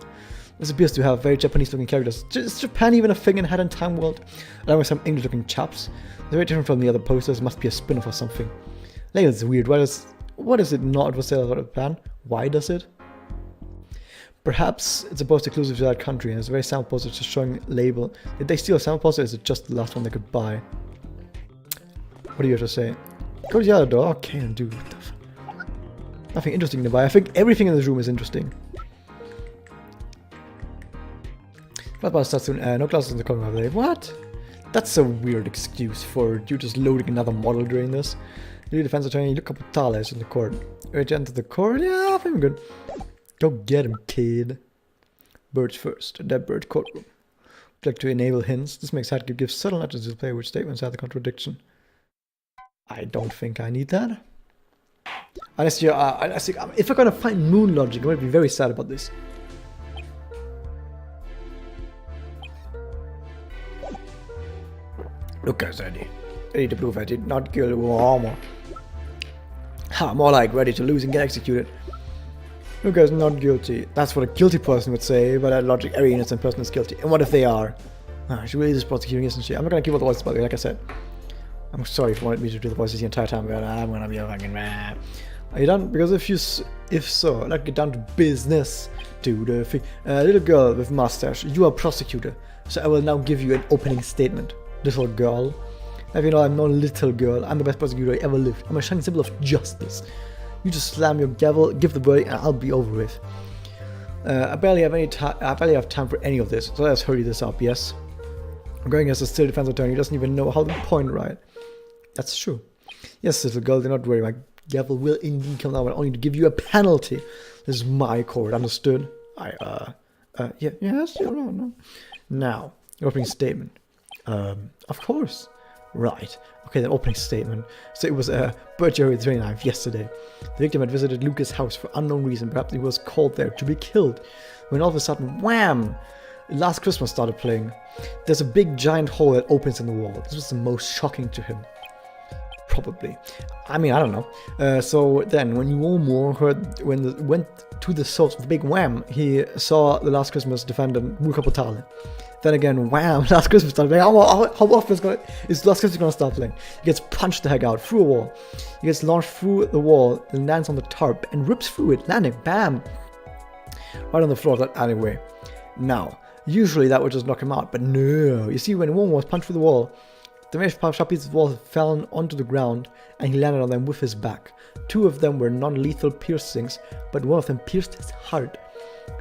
This appears to have very Japanese looking characters. Is Japan even a thing in Hat in Time World? Along with some English looking chaps. They're very different from the other posters, must be a spin-off or something. Label is weird. What is it not for sale outside of Japan? Why does it? Perhaps it's a poster exclusive to that country and it's a very sample poster just showing label. Did they steal a sample poster or is it just the last one they could buy? What do you have to say? Go to the other door. Okay, dude, what the fuck? Nothing interesting to buy. I think everything in this room is interesting. Flatbar starts soon. No glasses in the corner of the day. What? That's a weird excuse for you just loading another model during this. You defense attorney, you look up at Thales in the court. Ready to enter the court? Yeah, I think I'm good. Go get him, kid. Birds first. A dead bird courtroom. Would like to enable hints. This makes Hatgib give subtle nudges to the player which statements have the contradiction. I don't think I need that. Honestly, if I'm gonna find moon logic, I'm gonna be very sad about this. Look, guys, ready to prove I did not kill Warhammer. Ha, more like ready to lose and get executed. Look, guys, not guilty. That's what a guilty person would say, but that logic, every innocent person is guilty. And what if they are? She really is prosecuting, isn't she? I'm not gonna give all the voices, by the way, like I said. I'm sorry if you wanted me to do the voices the entire time, but I'm gonna be a fucking Are you done? Because if so, let's get down to business. To the little girl with mustache, you are prosecutor, so I will now give you an opening statement. Little girl. If you know, I'm not a little girl. I'm the best prosecutor I ever lived. I'm a shining symbol of justice. You just slam your gavel, give the verdict, and I'll be over with. I barely have time for any of this, so let's hurry this up. Yes. Going as a still defense attorney, he doesn't even know how to point right. That's true. Yes, little girl, do not worry. My gavel will indeed come down, but only to give you a penalty. This is my court, understood? Yes, no. Now, your opening statement. Of course. Right. Okay, the opening statement. So it was January 29th, yesterday. The victim had visited Lucas' house for unknown reason. Perhaps he was called there to be killed. When all of a sudden, wham! Last Christmas started playing. There's a big giant hole that opens in the wall. This was the most shocking to him. Probably. I mean, I don't know. So then, when Uomo went to the source of the big wham, he saw the Last Christmas defendant Luca Potale. Then again, wham! Last Christmas started playing. How often is Last Christmas gonna start playing? He gets punched the heck out through a wall. He gets launched through the wall and lands on the tarp and rips through it, landing bam, right on the floor of that alleyway. Now, usually that would just knock him out, but no. You see, when Uomo was punched through the wall, the very sharp pieces of wall fell onto the ground, and he landed on them with his back. Two of them were non-lethal piercings, but one of them pierced his heart.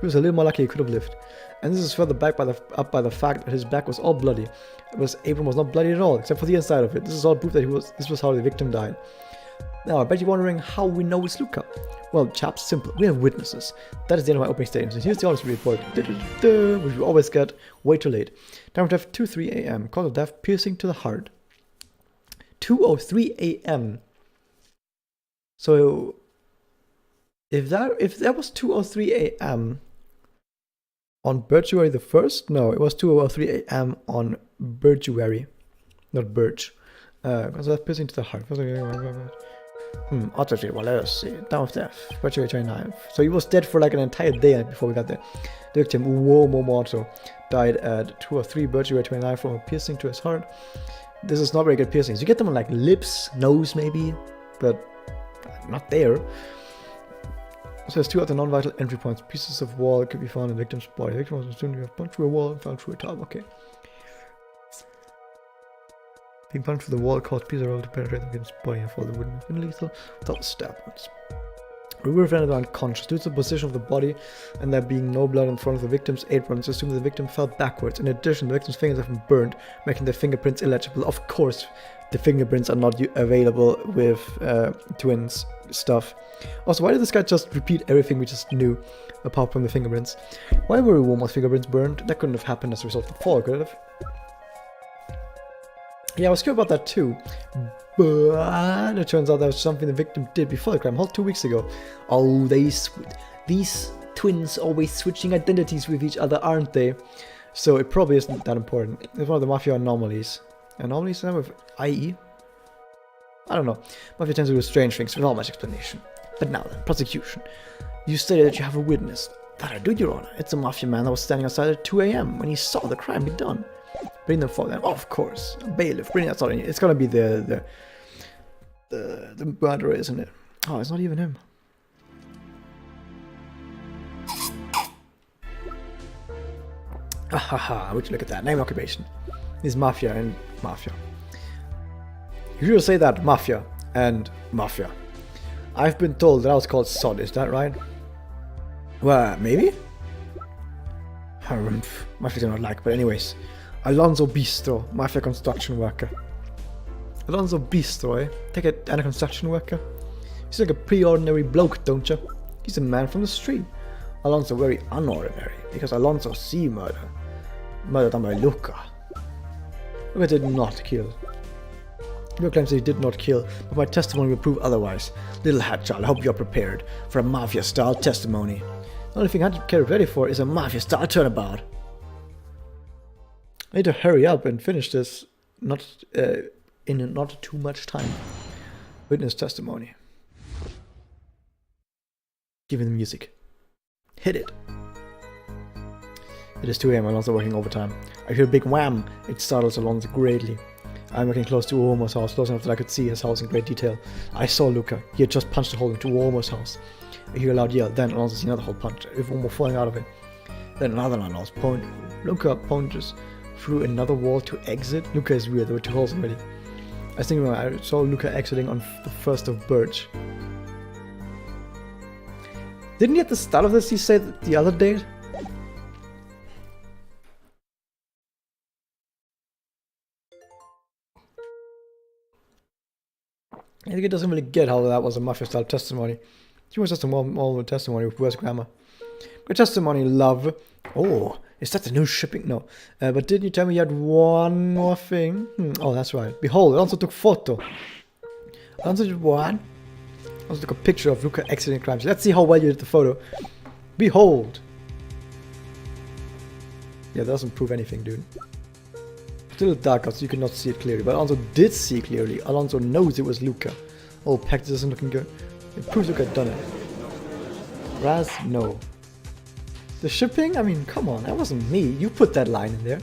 He was a little more lucky he could have lived. And this is further backed up by the fact that his back was all bloody. Abram was not bloody at all, except for the inside of it. This is all proof that this was how the victim died. Now, I bet you're wondering how we know it's Luca. Well, chaps, simple. We have witnesses. That is the end of my opening statement. And here's the honest report, which we always get way too late. Time of death, 2:03 a.m. Cause of death, piercing to the heart. 2:03 a.m. So, if that was 2:03 a.m. on Birchuary the 1st? No, it was 2:03 a.m. on Birchuary, not Birch. Cause of death, piercing to the heart. Autopsy, well, let's see. Time of death, Birchuary 29th. So he was dead for like an entire day before we got there. The victim, Uomo Moto, died at 2:03 Birchuary 29th from a piercing to his heart. This is not very good piercings. You get them on like lips, nose maybe, but not there. So there's two other non-vital entry points. Pieces of wall could be found in the victim's body. The victim was assumed to have punched through a wall and fell through a tub. Okay. Being punched through the wall caused pieces of wall to penetrate the victim's body and fall. It wouldn't have been lethal without the stab wounds. We were found unconscious due to the position of the body and there being no blood in front of the victim's apron. It's assumed the victim fell backwards. In addition, the victim's fingers have been burned, making the fingerprints illegible. Of course, the fingerprints are not available with twins stuff. Also, why did this guy just repeat everything we just knew, apart from the fingerprints? Why were Uomo's fingerprints burned? That couldn't have happened as a result of the fall, could it have? Yeah, I was curious about that too. But it turns out that was something the victim did before the crime, 2 weeks ago. Oh, these twins always switching identities with each other, aren't they? So it probably isn't that important. It's one of the Mafia anomalies. Anomalies with IE? I don't know. Mafia tends to do strange things without much explanation. But now then, prosecution. You stated that you have a witness. That I do, Your Honor. It's a Mafia man that was standing outside at 2 a.m. when he saw the crime be done. Bring them for them. Oh, of course. A bailiff. Bring that sort of. It's gonna be the murderer, isn't it? Oh, it's not even him. Ahaha, would you look at that? Name and occupation. Is Mafia and Mafia. You should say that Mafia and Mafia. I've been told that I was called Sod, is that right? Well, maybe? Mafia do not like, but anyways. Alonso Bistro, Mafia construction worker. Alonso Bistro, eh? Take it, and a construction worker. He's like a pretty ordinary bloke, don't you? He's a man from the street. Alonso very unordinary, because Alonso see murder. Murder done by Luca. Luca did not kill. Luca claims that he did not kill, but my testimony will prove otherwise. Little Hatchild, I hope you're prepared for a Mafia-style testimony. The only thing I have to get ready for is a Mafia-style turnabout. I need to hurry up and finish this in not too much time. Witness testimony. Give me the music. Hit it. It is 2 a.m. Alonso working overtime. I hear a big wham. It startles Alonso greatly. I'm getting close to Uomo's house, close enough that I could see his house in great detail. I saw Luca. He had just punched a hole into Uomo's house. I hear a loud yell, then Alonso sees another hole punch, with Uomo falling out of it. Then another loud point. Luca punches through another wall to exit. Luca is weird, there were 2 holes already. I think I saw Luca exiting on the 1st of Birch. Didn't he at the start of this he said the other date? I think it doesn't really get how that was a mafia-style testimony. He was just a normal testimony with worse grammar. Good testimony, love. Oh, is that the new shipping? No. But didn't you tell me you had one more thing? Oh, that's right. Behold, I also took photo. I also did one. I also took a picture of Luca exiting crime scene. Let's see how well you did the photo. Behold. Yeah, that doesn't prove anything, dude. It's a little dark out, so you cannot see it clearly. But Alonso did see it clearly. Alonso knows it was Luca. Oh, Pact isn't looking good. It proves Luca had done it. Raz, no. The shipping? I mean, come on, that wasn't me. You put that line in there.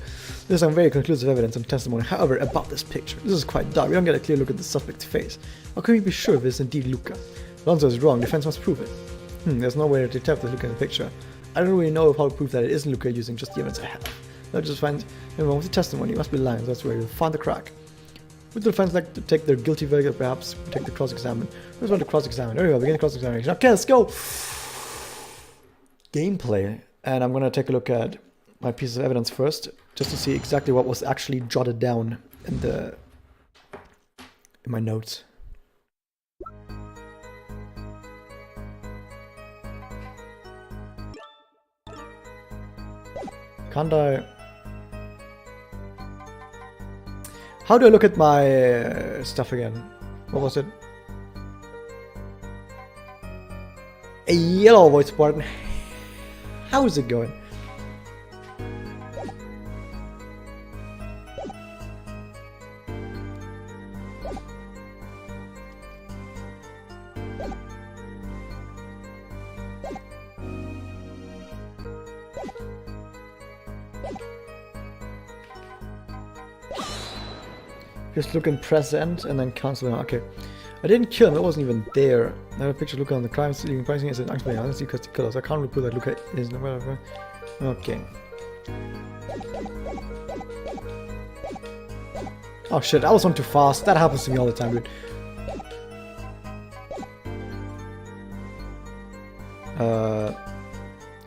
There's some very conclusive evidence and testimony, however, about this picture. This is quite dark. We don't get a clear look at the suspect's face. How can we be sure if it's indeed Luca? Alonso is wrong. Defense must prove it. There's no way to detect the Luca in the picture. I don't really know how to prove that it isn't Luca using just the evidence I have. I'll just find everyone with the testimony. It must be lying. That's where you'll find the crack. Would the defense like to take their guilty verdict, or perhaps take the cross-examine? Who's going to cross-examine? There we go, begin the cross-examination. Okay, let's go! Gameplay. And I'm going to take a look at my pieces of evidence first, just to see exactly what was actually jotted down in my notes. Can't I... How do I look at my stuff again? What was it? A yellow voice button. How's it going? Just look and press end and then cancel it. Okay. I didn't kill him, it wasn't even there. I have a picture of Luca on the crime scene, pricing is an unexplained honesty because the killers. I can't really prove that Luca is no whatever. Okay. Oh shit, I was on too fast. That happens to me all the time, dude.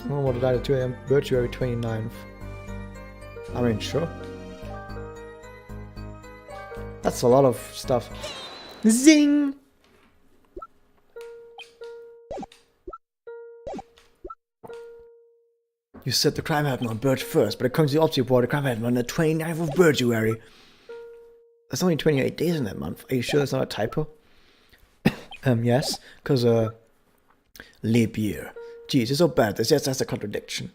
What did I do at 2 AM? Virtuary 29th. I mean, sure. That's a lot of stuff. Zing! You said the crime happened on Birch 1st, but according to the autopsy report, the crime happened on the 29th of Birchuary. There's only 28 days in that month. Are you sure that's not a typo? Yes, because, leap year. Jeez, it's so bad. Yes, that's a contradiction.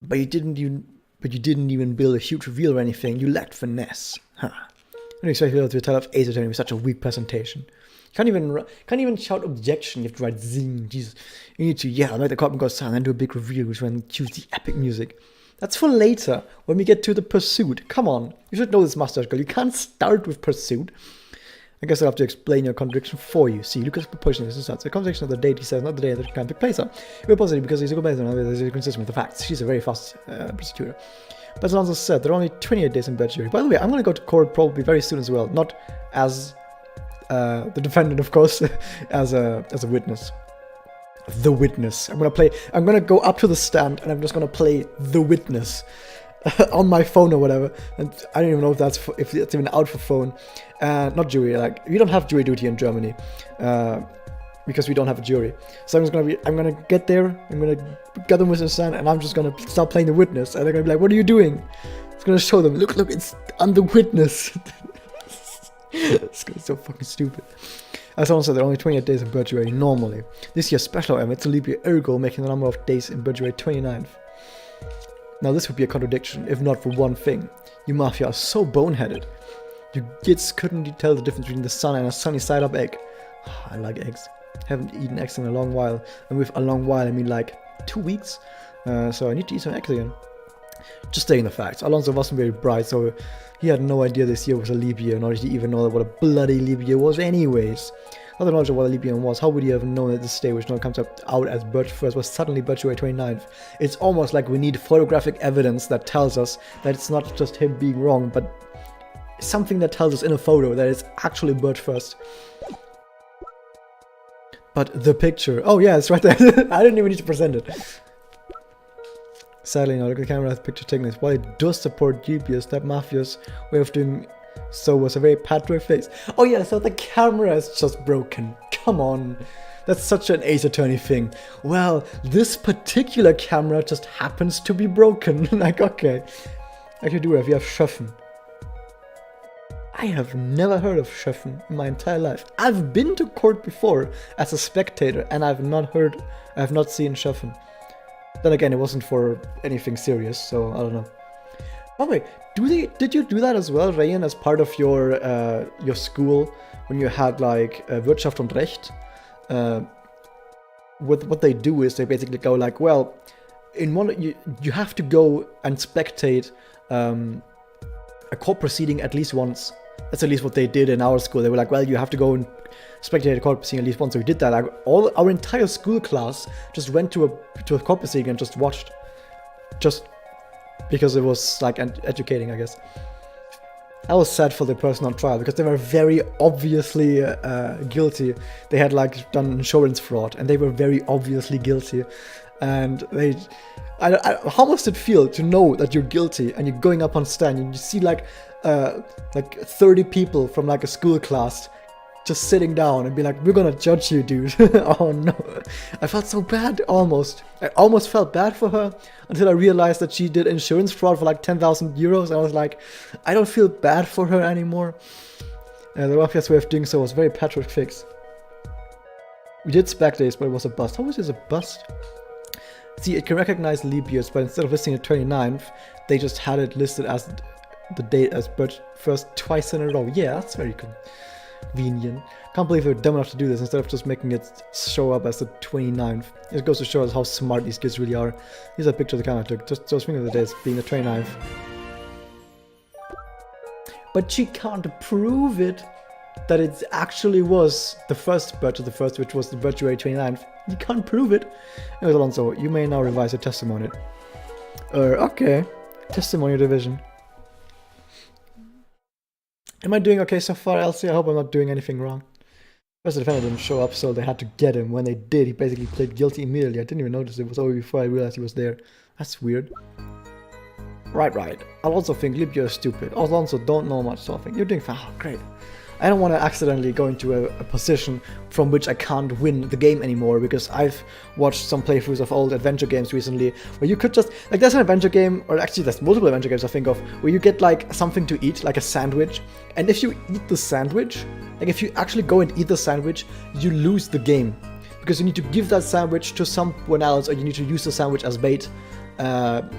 But you didn't even build a huge reveal or anything. You lacked finesse. Huh. I don't expect you to tell of Ace Attorney with such a weak presentation. Can't even shout objection. You have to write zing. Jesus, you need to yell, make the curtain go silent, and do a big reveal, which when choose the epic music. That's for later, when we get to the pursuit. Come on, you should know this, mustache girl. You can't start with pursuit. I guess I'll have to explain your contradiction for you. See, Lucas' proportion is such. The conversation of the date, he says, not the day that it can take place. We're positive because he's a good man, he's consistent with the facts. She's a very fast prosecutor. But as Alonso said, there are only 28 days in Birchuary. By the way, I'm going to go to court probably very soon as well. Not as the defendant, of course, as a witness. The witness. I'm going to go up to the stand and I'm just going to play the witness on my phone or whatever. And I don't even know if it's even out for phone. Not jury. Like, we don't have jury duty in Germany. Because we don't have a jury. So I'm gonna get there, I'm gonna get them with the stand, and I'm just gonna start playing the witness, and they're gonna be like, what are you doing? It's gonna show them, look, I'm the witness. It's gonna be so fucking stupid. As someone said, there are only 28 days in Birchuary normally. This year's special however, it's a leap year, ergo making the number of days in Birchuary 29th. Now this would be a contradiction, if not for one thing. You mafia are so boneheaded. You kids couldn't tell the difference between the sun and a sunny side up egg. I like eggs. Haven't eaten eggs in a long while, and with a long while I mean like 2 weeks, so I need to eat some eggs again. Just stating the facts. Alonso wasn't very bright, so he had no idea this year was a leap year, nor did he even know what a bloody leap year was anyways. Not knowledge of what a leap year was, how would he have known that this day, which now comes out as Birch 1st, was suddenly Birchway 29th? It's almost like we need photographic evidence that tells us that it's not just him being wrong, but something that tells us in a photo that it's actually Birch 1st. But the picture, oh yeah, it's right there. I didn't even need to present it. Sadly, now look at the camera, the picture taken this. While it does support GPS, that Mafia's way of doing so was a very patriot face. Oh yeah, so the camera is just broken. Come on. That's such an Ace Attorney thing. Well, this particular camera just happens to be broken. Like, okay. Actually, do we have Schöffen. I have never heard of Schöffen in my entire life. I've been to court before as a spectator, and I have not seen Schöffen. Then again, it wasn't for anything serious, so I don't know. By the way, did you do that as well, Rayan, as part of your school when you had like Wirtschaft und Recht? What they do is they basically go like, well, in one you have to go and spectate a court proceeding at least once. That's at least what they did in our school. They were like, well, you have to go and spectate a court proceeding at least once. So we did that. Like, our entire school class just went to a court proceeding and just watched, just because it was like educating, I guess. I was sad for the person on trial because they were very obviously guilty. They had like done insurance fraud and they were very obviously guilty. And how must it feel to know that you're guilty and you're going up on stand and you see like 30 people from like a school class just sitting down and be like, we're gonna judge you, dude. Oh no. I felt so bad, almost. I almost felt bad for her until I realized that she did insurance fraud for like 10,000 euros. I was like, I don't feel bad for her anymore. The Mafia's way of doing so was very patriot fix. We did spec days, but it was a bust. How was this a bust? See, it can recognize leap years, but instead of listing the 29th, they just had it listed as the date as Birch 1st twice in a row. Yeah, that's very convenient. Can't believe they're dumb enough to do this instead of just making it show up as the 29th. It goes to show us how smart these kids really are. Here's a picture the camera took. Just think of the days being the 29th. But she can't prove it that it actually was the first Birch of the 1st, which was the Birchway 29th. You can't prove it. Anyways, Alonso, you may now revise your testimony. Okay. Testimony division. Am I doing okay so far, Elsie? I hope I'm not doing anything wrong. First, the defendant didn't show up, so they had to get him. When they did, he basically pleaded guilty immediately. I didn't even notice it was over before I realized he was there. That's weird. Right. I also think leap year is stupid. Alonso don't know much, so I think you're doing fine. Oh, great. I don't want to accidentally go into a position from which I can't win the game anymore, because I've watched some playthroughs of old adventure games recently where you could just, like, there's an adventure game, or actually there's multiple adventure games I think of, where you get like something to eat, like a sandwich, and if you eat the sandwich, like if you actually go and eat the sandwich, you lose the game, because you need to give that sandwich to someone else, or you need to use the sandwich as bait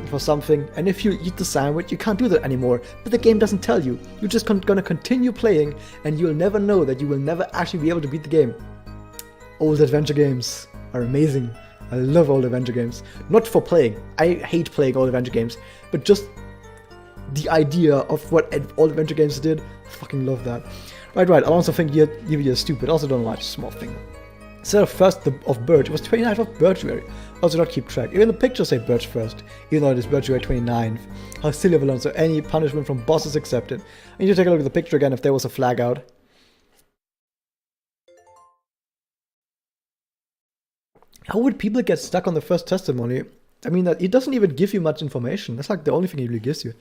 for something, and if you eat the sandwich, you can't do that anymore, but the game doesn't tell you. You're just gonna continue playing, and you'll never know that you will never actually be able to beat the game. Old adventure games are amazing. I love old adventure games. Not for playing. I hate playing old adventure games, but just the idea of what old adventure games did, I fucking love that. Right, I also think you're stupid. Also don't like small thing. Instead of 1st of Birch, it was 29th of Birchway. Also not keep track. Even the pictures say Birch 1st, even though it is Birchway 29th. How silly of Alonso. Any punishment from boss is accepted. I need to take a look at the picture again if there was a flag out. How would people get stuck on the first testimony? I mean, that it doesn't even give you much information. That's like the only thing it really gives you.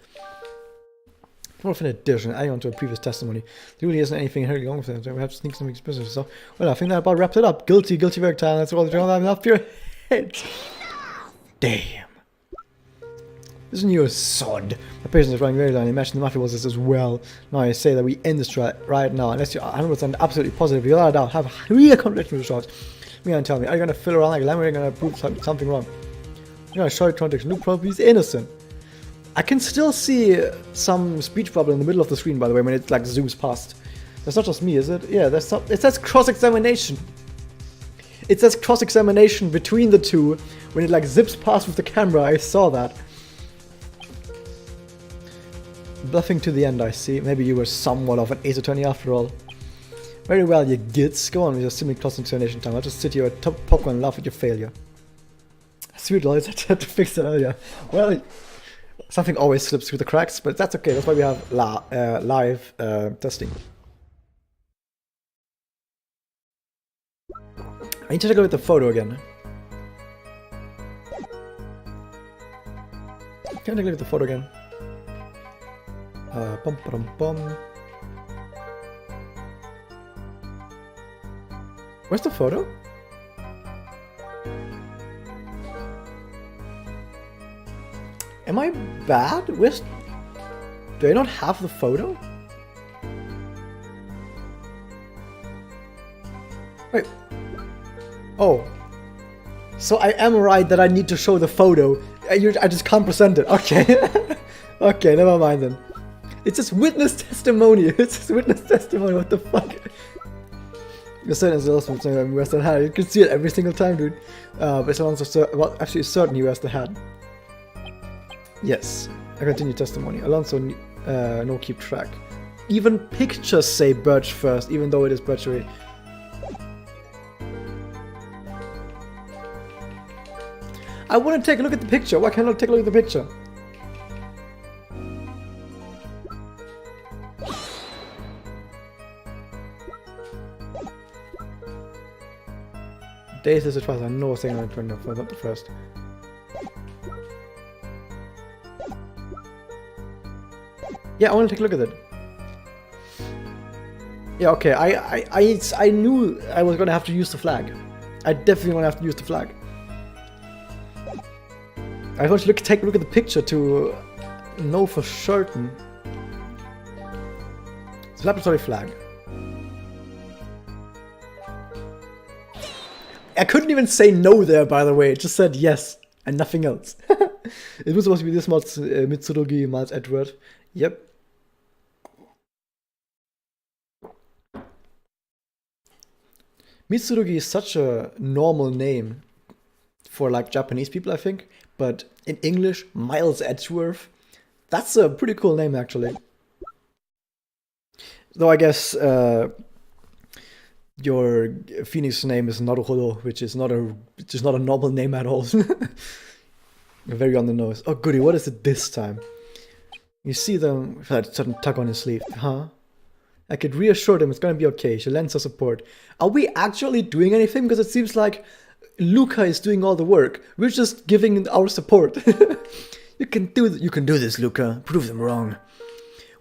More of an addition, adding on to a previous testimony. There really isn't anything inherently wrong with it. We have to sneak some business. So, well, I think that about wraps it up. Guilty verdict time. That's all the job up your head. Damn. This new sod. The patient is running very long. Imagine the Mafia was this as well. Now I say that we end this trial right now. Unless you're 100% absolutely positive, you're not doubt. Have a real conviction with the shots. You're gonna tell me, are you gonna fill around like a lamb, or are you gonna prove something wrong? You're gonna show your contradiction. Luke probably is innocent. I can still see some speech bubble in the middle of the screen, by the way, when it like zooms past. That's not just me, is it? Yeah, it says cross-examination. It says cross-examination between the two when it like zips past with the camera. I saw that. Bluffing to the end, I see. Maybe you were somewhat of an ace attorney after all. Very well, you gits. Go on with your semi-close examination time. I'll just sit here at top popcorn and laugh at your failure. Sweet lord, I had to fix that earlier. Well, something always slips through the cracks, but that's okay. That's why we have live testing. I need to take a look at the photo again. Can I take a look at the photo again? Bum, bum, bum. Where's the photo? Am I bad? Do I not have the photo? Wait. Oh. So I am right that I need to show the photo. I just can't present it. Okay. Okay, never mind then. It's just witness testimony. It's just witness testimony. What the fuck? You're certain it's also something wears the hat. You can see it every single time, dude. But it's also actually certain he wears the hat. Yes. I continue testimony. Alonso no keep track. Even pictures say Birch first, even though it is Birchery. I want to take a look at the picture. Why can't I take a look at the picture? Days is the first. I know a thing on the not the first. Yeah, I want to take a look at it. Yeah, okay. I knew I was gonna have to use the flag. I definitely want to have to use the flag. I want to take a look at the picture to know for certain. It's a laboratory flag. I couldn't even say no there, by the way. It just said yes and nothing else. It was supposed to be this much Mitsurugi, Miles Edward. Yep. Mitsurugi is such a normal name for like Japanese people, I think. But in English, Miles Edgeworth, that's a pretty cool name actually. Though I guess your Phoenix name is Naruhodo, which is not a normal name at all. Very on the nose. Oh goody, what is it this time? You see them with that sudden tug on his sleeve, huh? I could reassure them it's gonna be okay. She lends her support. Are we actually doing anything? Because it seems like Luca is doing all the work. We're just giving our support. You can do this, Luca. Prove them wrong.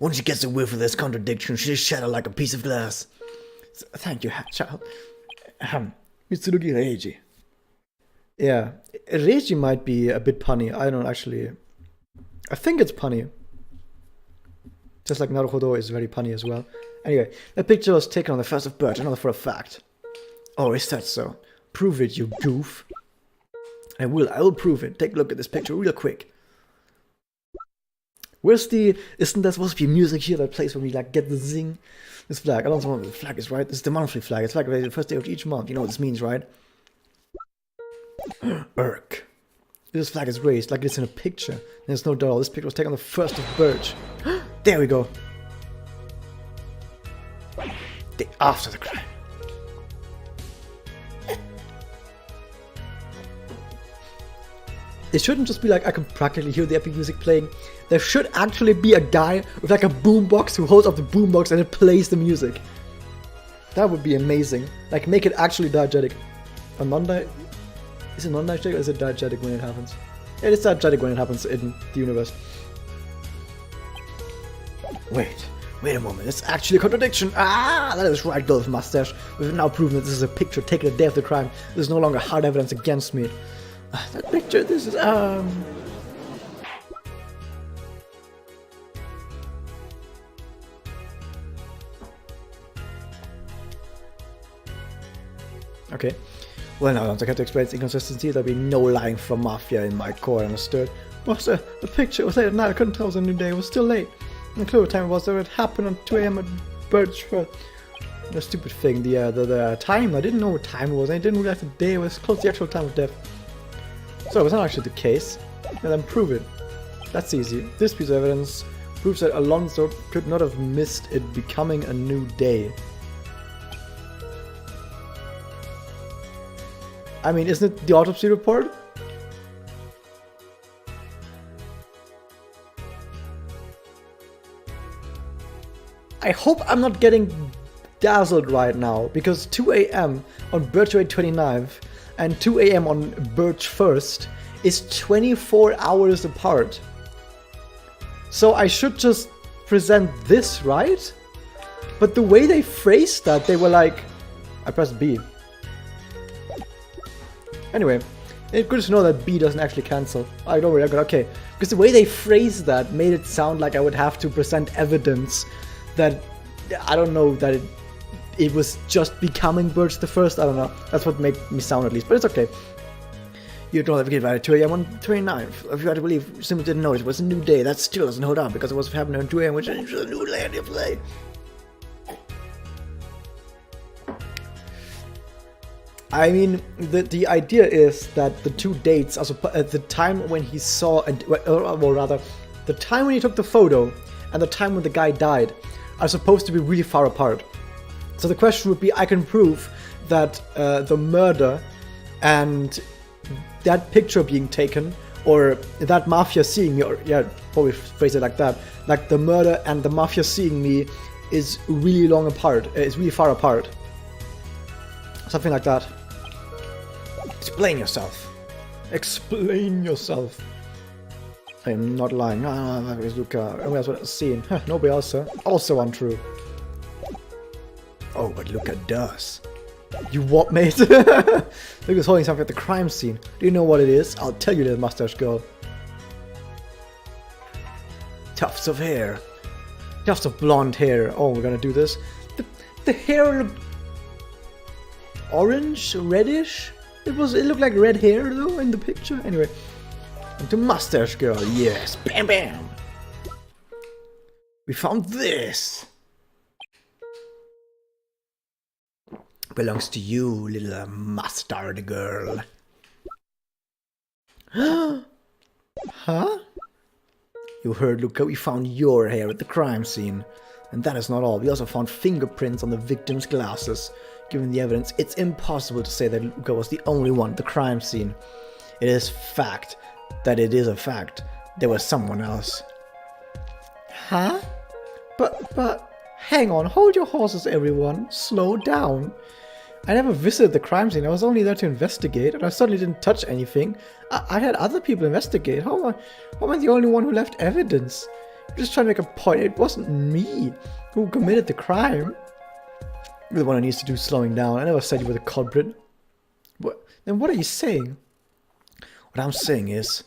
Once she gets a whiff of this contradiction, she'll shatter like a piece of glass. Thank you, child. Mitsurugi Reiji. Yeah, Reiji might be a bit punny. I don't actually. I think it's punny. Just like Naruhodo is very punny as well. Anyway, that picture was taken on the 1st of Birch, another for a fact. Oh, is that so? Prove it, you goof. I will prove it. Take a look at this picture real quick. Where's the... Isn't there supposed to be music here that plays when we like get the zing? This flag. I don't know what the flag is, right? This is the monthly flag. It's like the first day of each month. You know what this means, right? Urk. This flag is raised like it's in a picture. There's no doubt. This picture was taken on the 1st of Birch. There we go. Day after the crime. It shouldn't just be like I can practically hear the epic music playing. There should actually be a guy with like a boombox who holds up the boombox and it plays the music. That would be amazing. Like make it actually diegetic. A is it non-diegetic or is it diegetic when it happens? It is diegetic when it happens in the universe. Wait a moment, it's actually a contradiction. Ah, that is right, Golf Mustache. We've now proven that this is a picture taken the day of the crime. There's no longer hard evidence against me. That picture, this is, Okay. Well, now once I have to explain its inconsistency, there'll be no lying from Mafia in my core, understood? What's the picture? It was late at night, I couldn't tell it was a new day, it was still late. And the clue what time it was, it happened on 2 AM at Birchwood. The stupid thing, the time, I didn't know what time it was, I didn't realize the day, it was close to the actual time of death. So it was not actually the case. And then prove it. That's easy. This piece of evidence proves that Alonso could not have missed it becoming a new day. I mean, isn't it the autopsy report? I hope I'm not getting dazzled right now, because 2 a.m. on Birchway 29th and 2 a.m. on Birch 1st is 24 hours apart. So I should just present this, right? But the way they phrased that, they were like... I pressed B. Anyway, it's good to know that B doesn't actually cancel. I don't worry, okay. Because the way they phrased that made it sound like I would have to present evidence that... I don't know, that it was just becoming Birch the 1st. I don't know. That's what made me sound at least. But it's okay. You don't have to get about 2 a.m. on 29th. If you had to believe, you simply didn't know it was a new day. That still doesn't hold up because it was happening on 2 a.m., which is a new day to play. I mean, the idea is that the two dates, also at the time when he saw, or rather, the time when he took the photo and the time when the guy died, are supposed to be really far apart. So the question would be, I can prove that the murder and that picture being taken, or that mafia seeing me, or yeah, probably phrase it like that, like the murder and the mafia seeing me is really long apart, is really far apart. Something like that. Explain yourself. Explain yourself. I am not lying. That is Luca. Nobody else would have seen. Nobody else, sir. Also untrue. Oh, but Luca does. You what, mate? Luca's holding something at the crime scene. Do you know what it is? I'll tell you, little mustache girl. Tufts of hair. Tufts of blonde hair. Oh, we're gonna do this. The hair looked orange, reddish. It looked like red hair though in the picture. Anyway, and the mustache girl. Yes, bam, bam. We found this. Belongs to you, little mustard girl. Huh? You heard, Luca, we found your hair at the crime scene. And that is not all. We also found fingerprints on the victim's glasses. Given the evidence, it's impossible to say that Luca was the only one at the crime scene. It is fact that it is a fact. There was someone else. Huh? But, hang on, hold your horses, everyone. Slow down. I never visited the crime scene. I was only there to investigate, and I certainly didn't touch anything. I had other people investigate. How am I the only one who left evidence? I'm just trying to make a point. It wasn't me who committed the crime. You're the one who needs to do slowing down. I never said you were the culprit. Then what are you saying? What I'm saying is...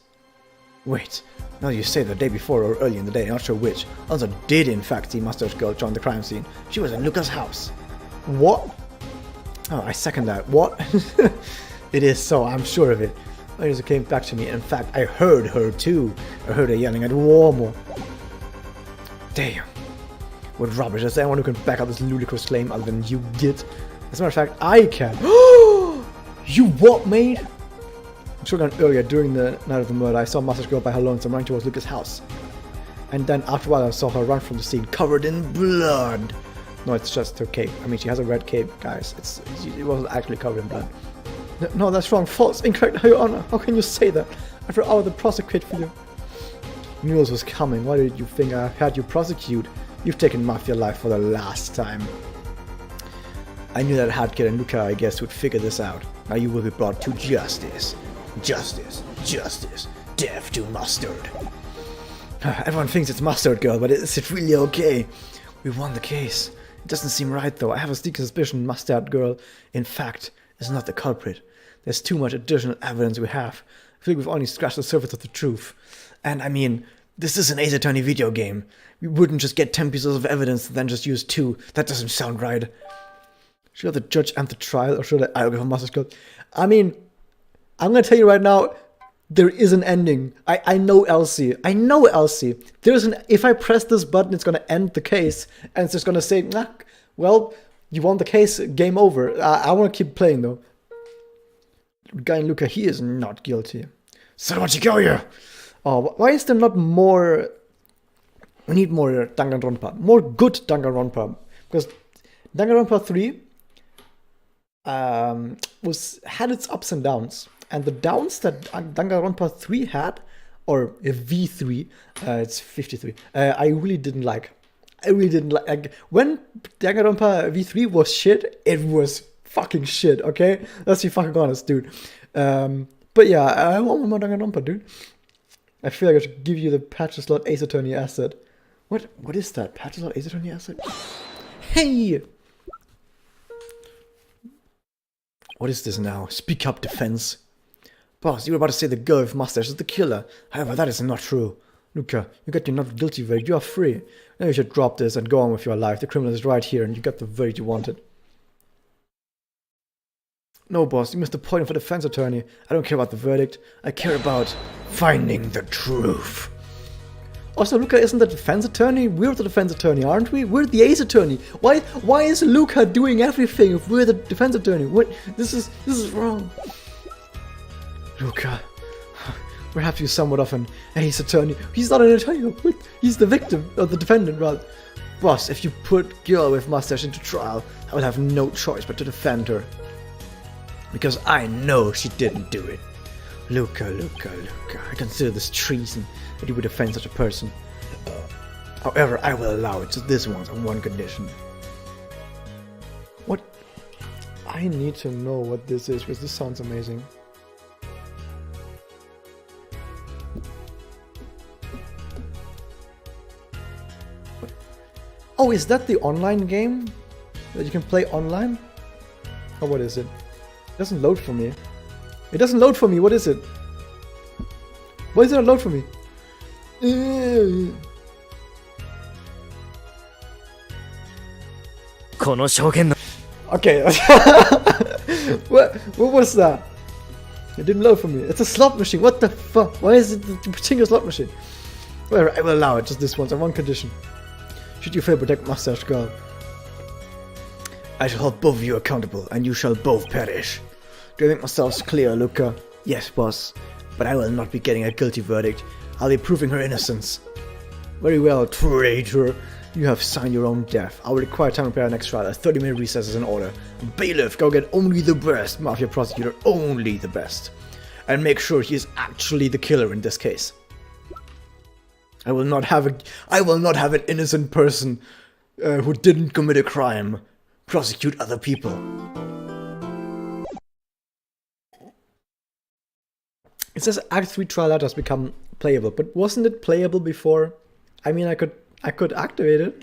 Wait, now you say the day before or early in the day, not sure which. Alonso did in fact see Mustache Girl join the crime scene. She was in Luca's house. What? Oh, I second that. What? It is so, I'm sure of it. It came back to me. In fact, I heard her too. I heard her yelling at Uomo. Damn. What rubbish. Is there anyone who can back up this ludicrous claim other than you, Git? As a matter of fact, I can. You what, mate? I'm sure that earlier, during the night of the murder, I saw Mustache Girl by her lonesome running towards Luca's house. And then after a while, I saw her run from the scene, covered in blood. No, it's just her cape. I mean, she has a red cape, guys. It wasn't actually covered in blood. No, that's wrong. False. Incorrect, Your Honor. How can you say that? After all, the prosecute for you. Knew this was coming. Why did you think I had you prosecute? You've taken Mafia life for the last time. I knew that Hardkit and Luca, I guess, would figure this out. Now you will be brought to justice. Justice. Justice. Death to Mustard. Everyone thinks it's Mustard Girl, but is it really okay? We won the case. It doesn't seem right, though. I have a sneaking suspicion Mustard Girl, in fact, is not the culprit. There's too much additional evidence we have. I think we've only scratched the surface of the truth. And I mean, this is an Ace Attorney video game. We wouldn't just get 10 pieces of evidence and then just use 2. That doesn't sound right. Should I the judge and the trial, or should I go for Mustard Girl? I mean, I'm gonna tell you right now, there is an ending. I know Elsie. I know Elsie. If I press this button, it's gonna end the case, and it's just gonna say, nah, well, you won the case, game over. I wanna keep playing though. Guy in Luca, he is not guilty. So what you go here? Oh, why is there not more We need more Danganronpa. More good Danganronpa. Because Danganronpa 3 had its ups and downs. And the downs that Danganronpa 3 had, or V3, it's 53, I really didn't like. I really didn't like. When Danganronpa V3 was shit, it was fucking shit, okay? Let's be fucking honest, dude. But yeah, I want more Danganronpa, dude. I feel like I should give you the Patch Slot Ace Attorney asset. What is that? Patch Slot Ace Attorney asset? Hey! What is this now? Speak up, defense. Boss, you were about to say the girl with mustache is the killer. However, that is not true. Luca, you got your not guilty verdict. You are free. Now you should drop this and go on with your life. The criminal is right here and you got the verdict you wanted. No, boss, you missed the point for the defense attorney. I don't care about the verdict. I care about finding the truth. Also, Luca isn't the defense attorney. We're the defense attorney, aren't we? We're the ace attorney. Why is Luca doing everything if we're the defense attorney? What? This is wrong. Luca, perhaps he's somewhat of an ace attorney. He's not an attorney. He's the victim, or the defendant, rather. Boss, if you put girl with mustache into trial, I will have no choice but to defend her. Because I know she didn't do it. Luca, I consider this treason that you would defend such a person. However, I will allow it to this one on one condition. What? I need to know what this is, because this sounds amazing. Oh, is that the online game? That you can play online? Or what is it? It doesn't load for me. It doesn't load for me. What is it? Why does it not load for me? Okay. What was that? It didn't load for me. It's a slot machine. What the fuck? Why is it the single slot machine? Well, I will allow it. Just this once on one condition. Should you fail, protect Mustache Girl. I shall hold both of you accountable, and you shall both perish. Do I make myself clear, Luca? Yes, boss. But I will not be getting a guilty verdict. I'll be proving her innocence. Very well, traitor. You have signed your own death. I will require time to prepare our next trial. A 30-minute recess is in order. Bailiff, go get only the best. Mafia prosecutor, only the best. And make sure he is actually the killer in this case. I will not have an innocent person who didn't commit a crime prosecute other people. It says Act 3 trial has become playable, but wasn't it playable before? I mean, I could activate it.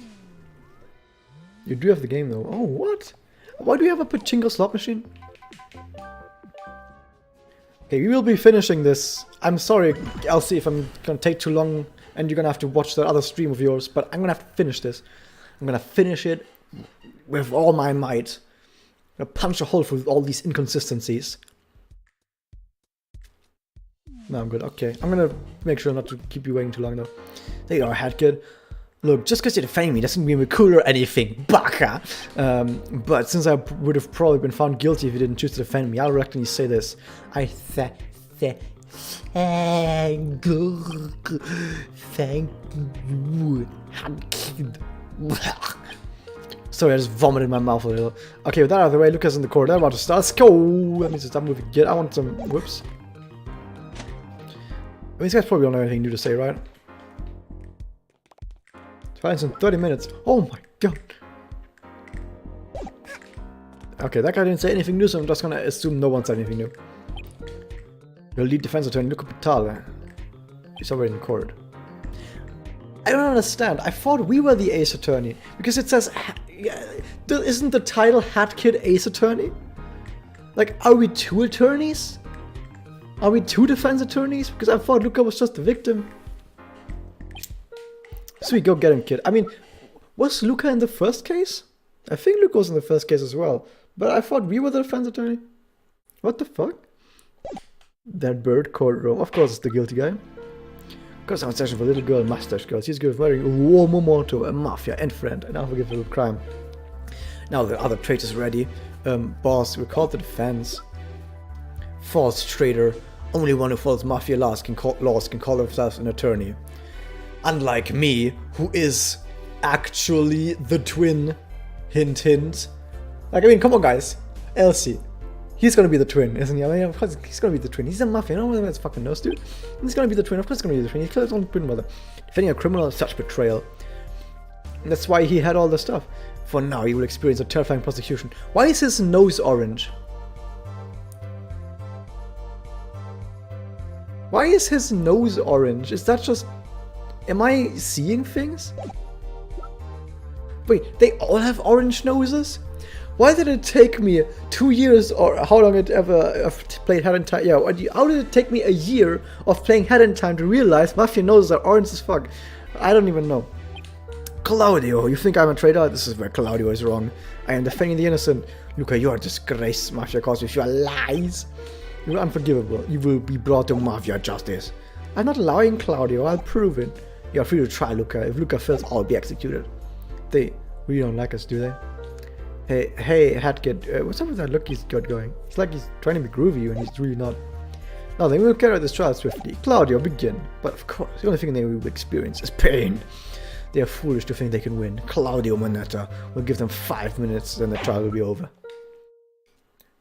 You do have the game though. Oh, what? Why do you have a pachinko slot machine? Okay, we will be finishing this. I'm sorry, Elsie, if I'm gonna take too long and you're gonna have to watch that other stream of yours, but I'm gonna have to finish this. I'm gonna finish it with all my might. I'm gonna punch a hole through all these inconsistencies. No, I'm good. Okay, I'm gonna make sure not to keep you waiting too long though. There you are, Hat Kid. Look, just because you're defending me doesn't mean we're cool or anything, baka! But since I would have probably been found guilty if you didn't choose to defend me, I'll reluctantly say this. Thank you, Hat Kid. Sorry, I just vomited in my mouth a little. Okay, with that out of the way, Lucas in the corner. I'm about to start. Let's go! Let me just stop moving. I want some... Whoops. I mean, these guys probably don't have anything new to say, right? Trials in 30 minutes. Oh my god. Okay, that guy didn't say anything new, so I'm just gonna assume no one said anything new. Your lead defense attorney, Luca Pitale. He's already in court. I don't understand. I thought we were the ace attorney. Because it says... Isn't the title Hat Kid Ace Attorney? Like, are we two attorneys? Are we two defense attorneys? Because I thought Luca was just the victim. Sweet, go get him, kid. I mean, was Luca in the first case? I think Luca was in the first case as well. But I thought we were the defense attorney. What the fuck? That bird courtroom. Of course it's the guilty guy. Because I'm session for little girl, mustache girl. She's good at wearing a war Momoto, a mafia and friend, and unforgivable crime. Now the other traitors ready. Boss, we called the defense. False traitor. Only one who follows mafia laws can call themselves an attorney. Unlike me, who is actually the twin. Hint, hint. Like, I mean, come on, guys. Elsie. He's gonna be the twin, isn't he? I mean, of course, he's gonna be the twin. He's a mafia. No one fucking knows, dude. He's gonna be the twin. Of course, he's gonna be the twin. He killed his own twin mother. Defending a criminal of such betrayal. And that's why he had all this stuff. For now, he will experience a terrifying prosecution. Why is his nose orange? Why is his nose orange? Is that just... Am I seeing things? Wait, they all have orange noses? Why did it take me 2 years, or how long it ever played Hat in Time? Yeah, how did it take me a year of playing Hat in Time to realize Mafia noses are orange as fuck? I don't even know. Claudio, you think I'm a traitor? This is where Claudio is wrong. I am defending the innocent. Luca, you are a disgrace, Mafia cause with your lies. You are unforgivable. You will be brought to Mafia justice. I'm not lying, Claudio. I'll prove it. You are free to try, Luca. If Luca fails, I'll be executed. They really don't like us, do they? Hey, Hatkid, what's up with that look he's got going? It's like he's trying to be groovy and he's really not. Nothing, we'll carry out this trial swiftly. Claudio, begin. But of course, the only thing they will experience is pain. They are foolish to think they can win. Claudio Moneta will give them 5 minutes, then the trial will be over.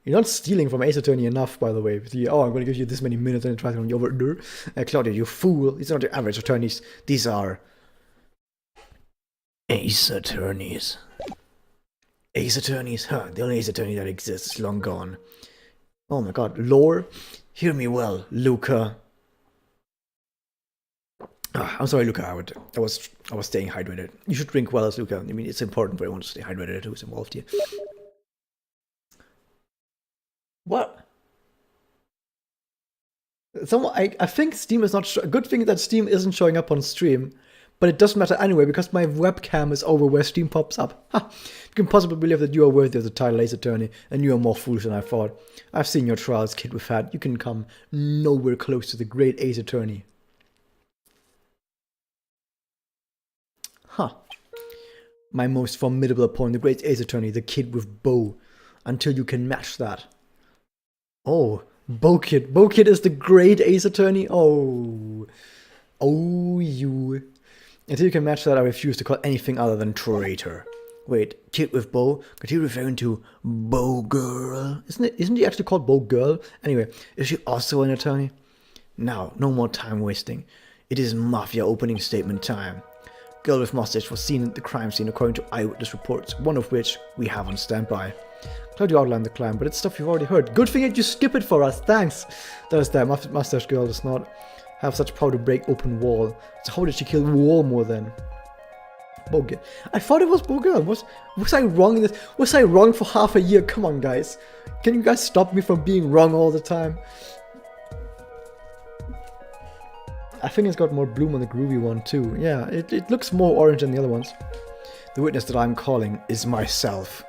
You're not stealing from Ace Attorney enough, by the way. With the, I'm going to give you this many minutes and the trial will be over. Claudio, you fool. These are not the average attorneys. These are... Ace Attorneys. Ace Attorneys? Huh, the only Ace Attorney that exists is long gone. Oh my god, lore? Hear me well, Luca. I'm sorry, Luca, I was staying hydrated. You should drink well as Luca. I mean, it's important for everyone to stay hydrated who's involved here. What? I think Steam is not... A good thing that Steam isn't showing up on stream. But it doesn't matter anyway, because my webcam is over where Steam pops up. Ha! You can possibly believe that you are worthy of the title Ace Attorney, and you are more foolish than I thought. I've seen your trials, kid with hat. You can come nowhere close to the great Ace Attorney. Huh. My most formidable opponent, the great Ace Attorney, the kid with bow. Until you can match that. Oh, Bow Kid. Bow Kid is the great Ace Attorney? Oh. Oh, you... Until you can match that, I refuse to call anything other than traitor. Wait, kid with bow? Could he referring to Bow Girl? Isn't he actually called Bow Girl? Anyway, is she also an attorney? Now, no more time wasting. It is Mafia opening statement time. Girl with mustache was seen at the crime scene according to eyewitness reports, one of which we have on standby. Claudio outlined the crime, but it's stuff you've already heard. Good thing that you skip it for us, thanks! That is that, mustache girl does not have such power to break open wall. So how did she kill Wall more then? Bogey. I thought it was Bogey. Was I wrong in this? Was I wrong for half a year? Come on, guys. Can you guys stop me from being wrong all the time? I think it's got more bloom on the groovy one too. Yeah, it looks more orange than the other ones. The witness that I'm calling is myself.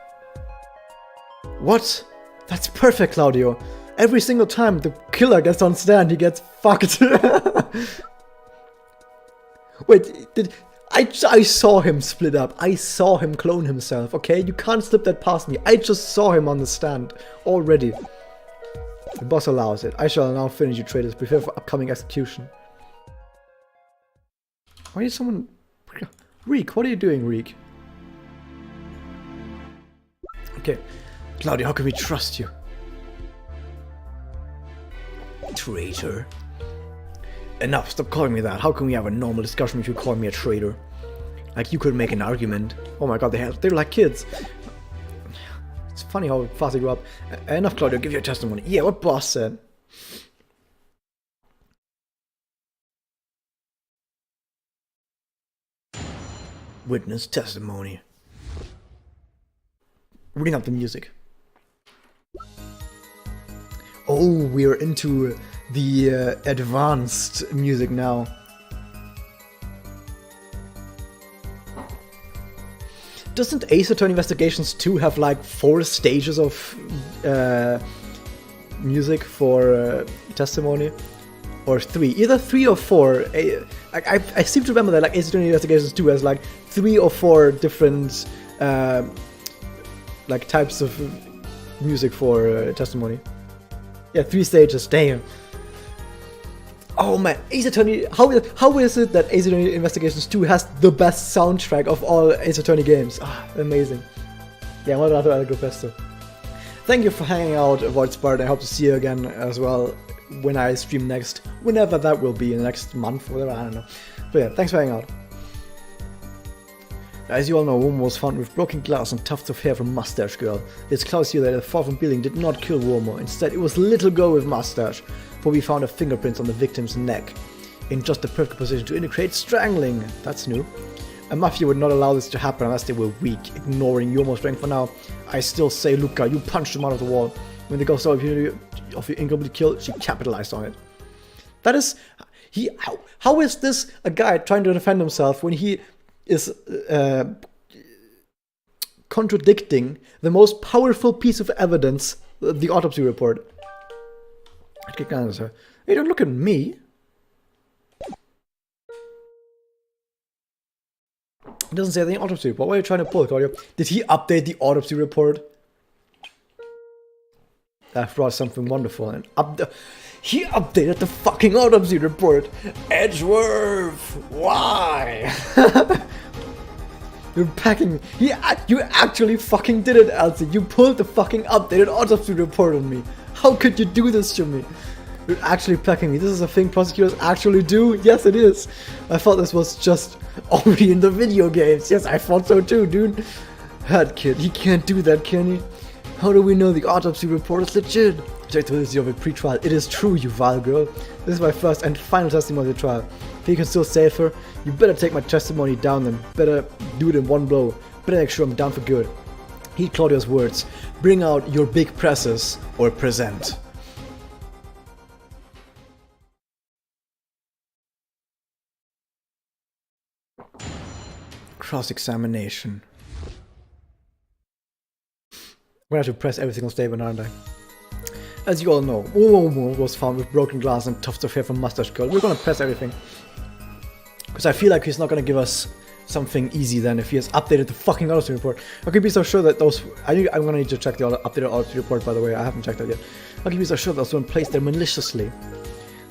What? That's perfect, Claudio. Every single time the killer gets on stand, he gets fucked. Wait, I saw him split up. I saw him clone himself, okay? You can't slip that past me. I just saw him on the stand already. The boss allows it. I shall now finish you traitors. Prepare for upcoming execution. Why is someone... Reek, what are you doing, Reek? Okay. Claudio, how can we trust you? Traitor. Enough, stop calling me that. How can we have a normal discussion if you call me a traitor? Like you could make an argument. Oh my god, they're like kids. It's funny how fast they grow up. Enough, Claudio, give your testimony. Yeah, what boss said. Witness testimony. Reading up the music. Oh, we're into the advanced music now. Doesn't Ace Attorney Investigations 2 have like 4 stages of music for testimony? Or 3, either 3 or 4. I seem to remember that like Ace Attorney Investigations 2 has like 3 or 4 different like types of music for testimony. Yeah, 3 stages, damn. Oh man, Ace Attorney, how is it that Ace Attorney Investigations 2 has the best soundtrack of all Ace Attorney games? Amazing. Yeah, I'm gonna have to go faster. Thank you for hanging out, Avoid Spartan. I hope to see you again as well when I stream next, whenever that will be, in the next month, whatever, I don't know. But yeah, thanks for hanging out. As you all know, Womo was found with broken glass and tufts of hair from Mustache Girl. It's clear that the fall from building did not kill Womo. Instead, it was Little Girl with Mustache, for we found her fingerprints on the victim's neck, in just the perfect position to indicate strangling. That's new. A mafia would not allow this to happen unless they were weak, ignoring Yomo's strength for now. I still say, Luca, you punched him out of the wall. When the ghost saw of your incomplete kill, she capitalized on it. That is... How is this a guy trying to defend himself when he is contradicting the most powerful piece of evidence, the autopsy report? Hey, don't look at me. It doesn't say the autopsy report. What are you trying to pull, Claudio? Did he update the autopsy report? That brought something wonderful. And he updated the fucking autopsy report. Edgeworth, why? You're packing. You actually fucking did it, Elsie. You pulled the fucking updated autopsy report on me. How could you do this to me? You're actually packing me. This is a thing prosecutors actually do? Yes, it is. I thought this was just only in the video games. Yes, I thought so too, dude. That kid, he can't do that, can he? How do we know the autopsy report is legit? Check the validity of a pre-trial. It is true, you vile girl. This is my first and final testimony of the trial. If you can still save her, you better take my testimony down then. Better do it in one blow. Better make sure I'm down for good. Heed Claudio's words. Bring out your big presses or present. Cross-examination. I'm gonna have to press every single statement, aren't I? As you all know, Womo was found with broken glass and tufts of hair from Mustache Girl. We're gonna press everything. Because I feel like he's not gonna give us something easy then if he has updated the fucking autopsy report. I could be so sure that those... I'm gonna need to check the updated autopsy report, by the way. I haven't checked that yet. How can we be so sure that those weren't placed there maliciously?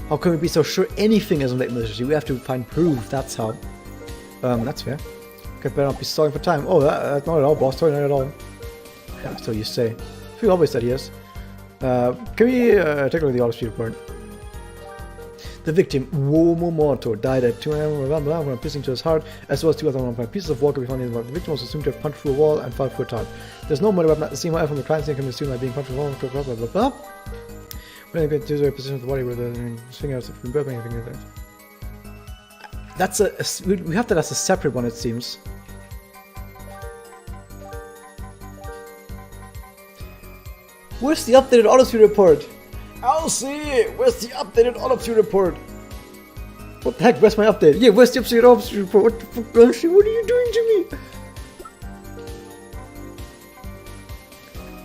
How can we be so sure anything isn't placed maliciously? We have to find proof, that's how. That's fair. Okay, better not be stalling for time. Oh, that's not at all, boss. Sorry, not at all. Yeah, so you say. I feel obvious that he is. Can we take a look at the autopsy report? The victim, Womo Morto, died at 2 a.m. from a piercing to his heart, as well as 2,105 pieces of walker we found in the victim was assumed to have punched through a wall and fell through a tarp. There's no murder weapon at the scene, however, from the crime scene can be assumed by being punched through a wall, blah blah blah blah. When they get to the position of the body where the fingers have been burping and things like that. That's we have that as a separate one, it seems. Where's the updated autopsy report? Elsie! Where's the updated autopsy report? What the heck? Where's my update? Yeah, where's the updated autopsy report? What the fuck, Elsie? What are you doing to me?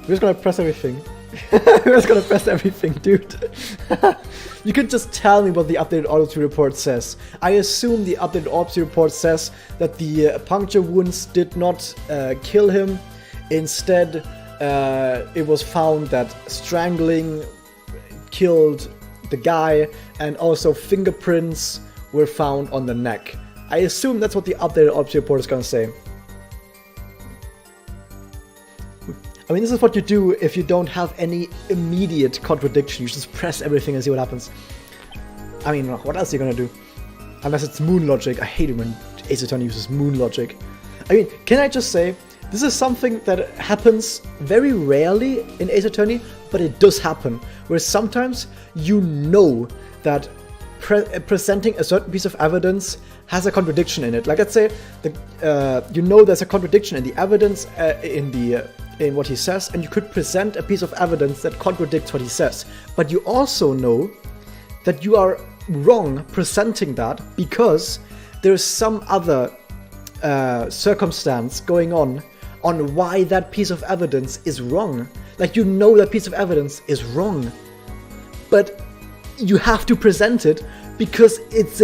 We're just gonna press everything. We're just gonna press everything, dude. You can just tell me what the updated autopsy report says. I assume the updated autopsy report says that the puncture wounds did not kill him. Instead, it was found that strangling killed the guy, and also fingerprints were found on the neck. I assume that's what the updated autopsy report is gonna say. I mean, this is what you do if you don't have any immediate contradiction. You just press everything and see what happens. I mean, what else are you gonna do? Unless it's moon logic. I hate it when Ace Attorney uses moon logic. I mean, can I just say, this is something that happens very rarely in Ace Attorney, but it does happen. Where sometimes you know that presenting a certain piece of evidence has a contradiction in it. Like, let's say you know there's a contradiction in the evidence in what he says, and you could present a piece of evidence that contradicts what he says. But you also know that you are wrong presenting that because there's some other circumstance going on why that piece of evidence is wrong. Like, you know that piece of evidence is wrong, but you have to present it because it's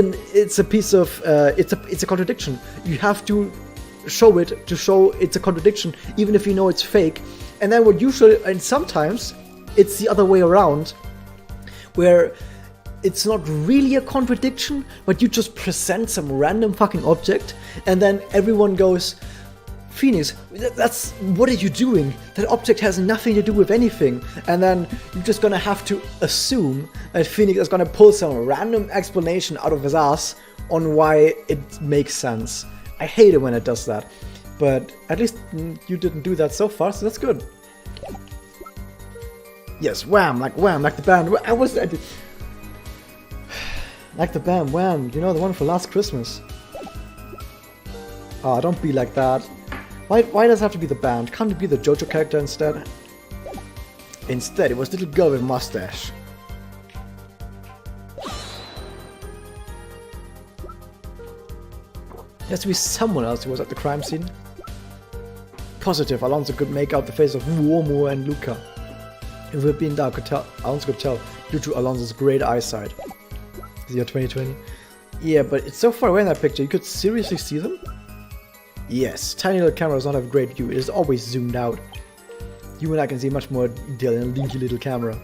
a piece of it's a contradiction. You have to show it to show it's a contradiction, even if you know it's fake. And then what usually, and sometimes it's the other way around, where it's not really a contradiction, but you just present some random fucking object, and then everyone goes, Phoenix, that's, what are you doing? That object has nothing to do with anything. And then you're just gonna have to assume that Phoenix is gonna pull some random explanation out of his ass on why it makes sense. I hate it when it does that. But at least you didn't do that so far, so that's good. Yes, wham, like the band. I was like the band, wham, you know, the one for last Christmas. Oh, don't be like that. Why does it have to be the band? Can't it be the JoJo character instead? Instead, it was little girl with mustache. There has to be someone else who was at the crime scene. Positive, Alonso could make out the face of Uomo and Luca. If we're being dark, Alonso could tell due to Alonso's great eyesight. Is he 2020? Yeah, but it's so far away in that picture, you could seriously see them? Yes, tiny little camera does not have great view, it is always zoomed out. You and I can see much more detail in a dinky little camera.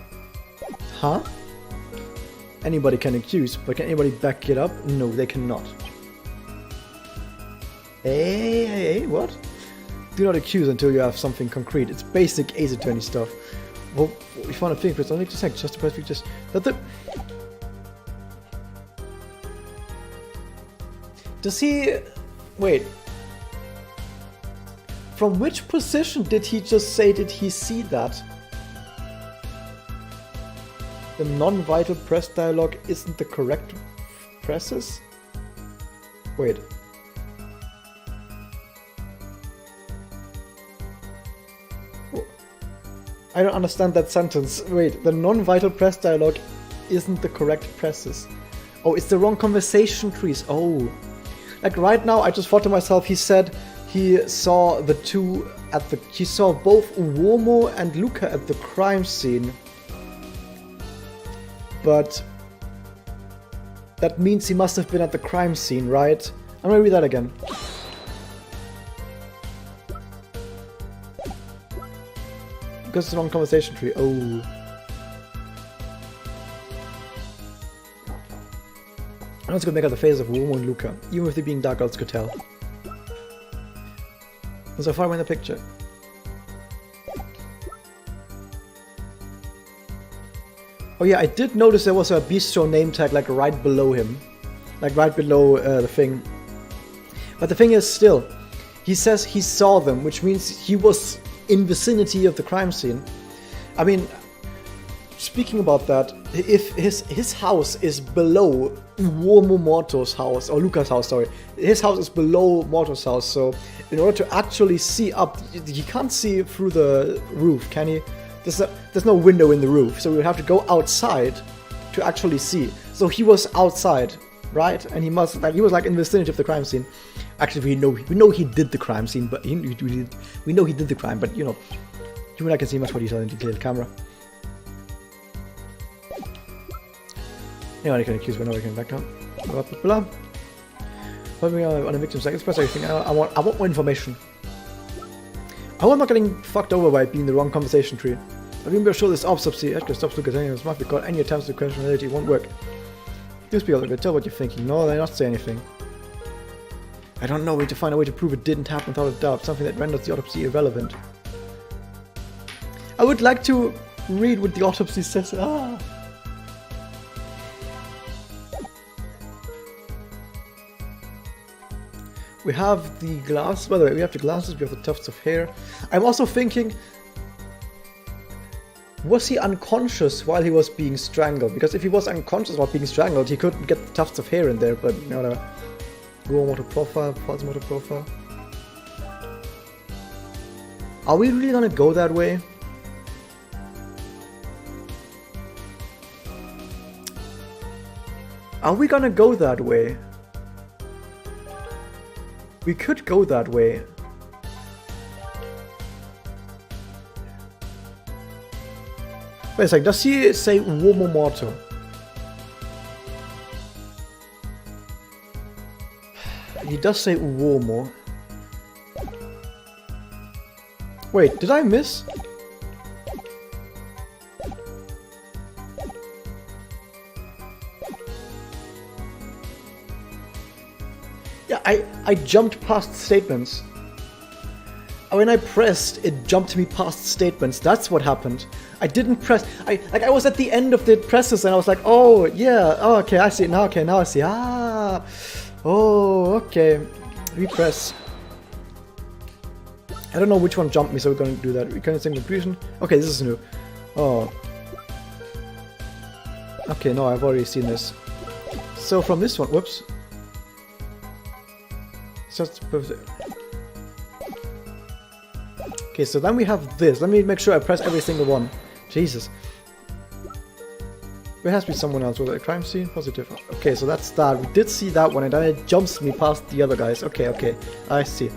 Huh? Anybody can accuse, but can anybody back it up? No, they cannot. Hey, what? Do not accuse until you have something concrete. It's basic Ace Attorney stuff. Well, if you found a fingerprint, only just a sec, just to press just that the. Does he wait? From which position did he just say did he see that? The non-vital press dialogue isn't the correct presses? Wait. I don't understand that sentence. Wait, the non-vital press dialogue isn't the correct presses. Oh, it's the wrong conversation trees. Oh. Like right now I just thought to myself, he said he saw the two at the... He saw both Uomo and Luca at the crime scene. But... that means he must have been at the crime scene, right? I'm gonna read that again. Because it's the wrong conversation tree. Oh. I'm just gonna make out the faces of Uomo and Luca. Even with it being dark, I could tell. And so far away in the picture. Oh yeah, I did notice there was a bistro name tag like right below him. Like right below the thing. But the thing is still, he says he saw them, which means he was in vicinity of the crime scene. I mean, speaking about that, if his house is below Uomo Morto's house, or Luca's house, sorry. His house is below Morto's house, so in order to actually see up, he can't see through the roof, can he? There's no window in the roof, so we would have to go outside to actually see. So he was outside, right? And he was like in the vicinity of the crime scene. Actually, we know he did the crime scene, but we know he did the crime, but you know, you and I can see much more detail in the camera. Anyone can accuse whenever I can back down. Blah blah blah. Putting on a victim's side, express everything. I want more information. I hope I'm not getting fucked over by being the wrong conversation tree. I've been sure this autopsy Edgar stops Lucas anyways must be caught. Any attempts to question reality won't work. You speak a little bit, tell what you're thinking. No, they not say anything. I don't know, we need to find a way to prove it didn't happen without a doubt, something that renders the autopsy irrelevant. I would like to read what the autopsy says. Ah. We have the glass, by the way, we have the glasses, we have the tufts of hair. I'm also thinking, was he unconscious while he was being strangled? Because if he was unconscious while being strangled, he couldn't get the tufts of hair in there, but you know, raw motor profile, pulse motor profile. Are we really gonna go that way? Are we gonna go that way? We could go that way. Wait a second, does he say Uomo Morto? He does say Uomo. Wait, did I miss? Yeah, I jumped past statements. When I pressed, it jumped me past statements. That's what happened. I didn't press. I was at the end of the presses and I was like, oh yeah, oh, okay, I see now. Okay, now I see. Ah, oh, okay. Repress. I don't know which one jumped me, so we're gonna do that. Recurrent conclusion. Okay, this is new. Oh. Okay, no, I've already seen this. So from this one, whoops. Okay, so then we have this. Let me make sure I press every single one. Jesus. There has to be someone else with a crime scene. Positive. Okay, so that's that. We did see that one, and then it jumps me past the other guys. Okay, okay. I see.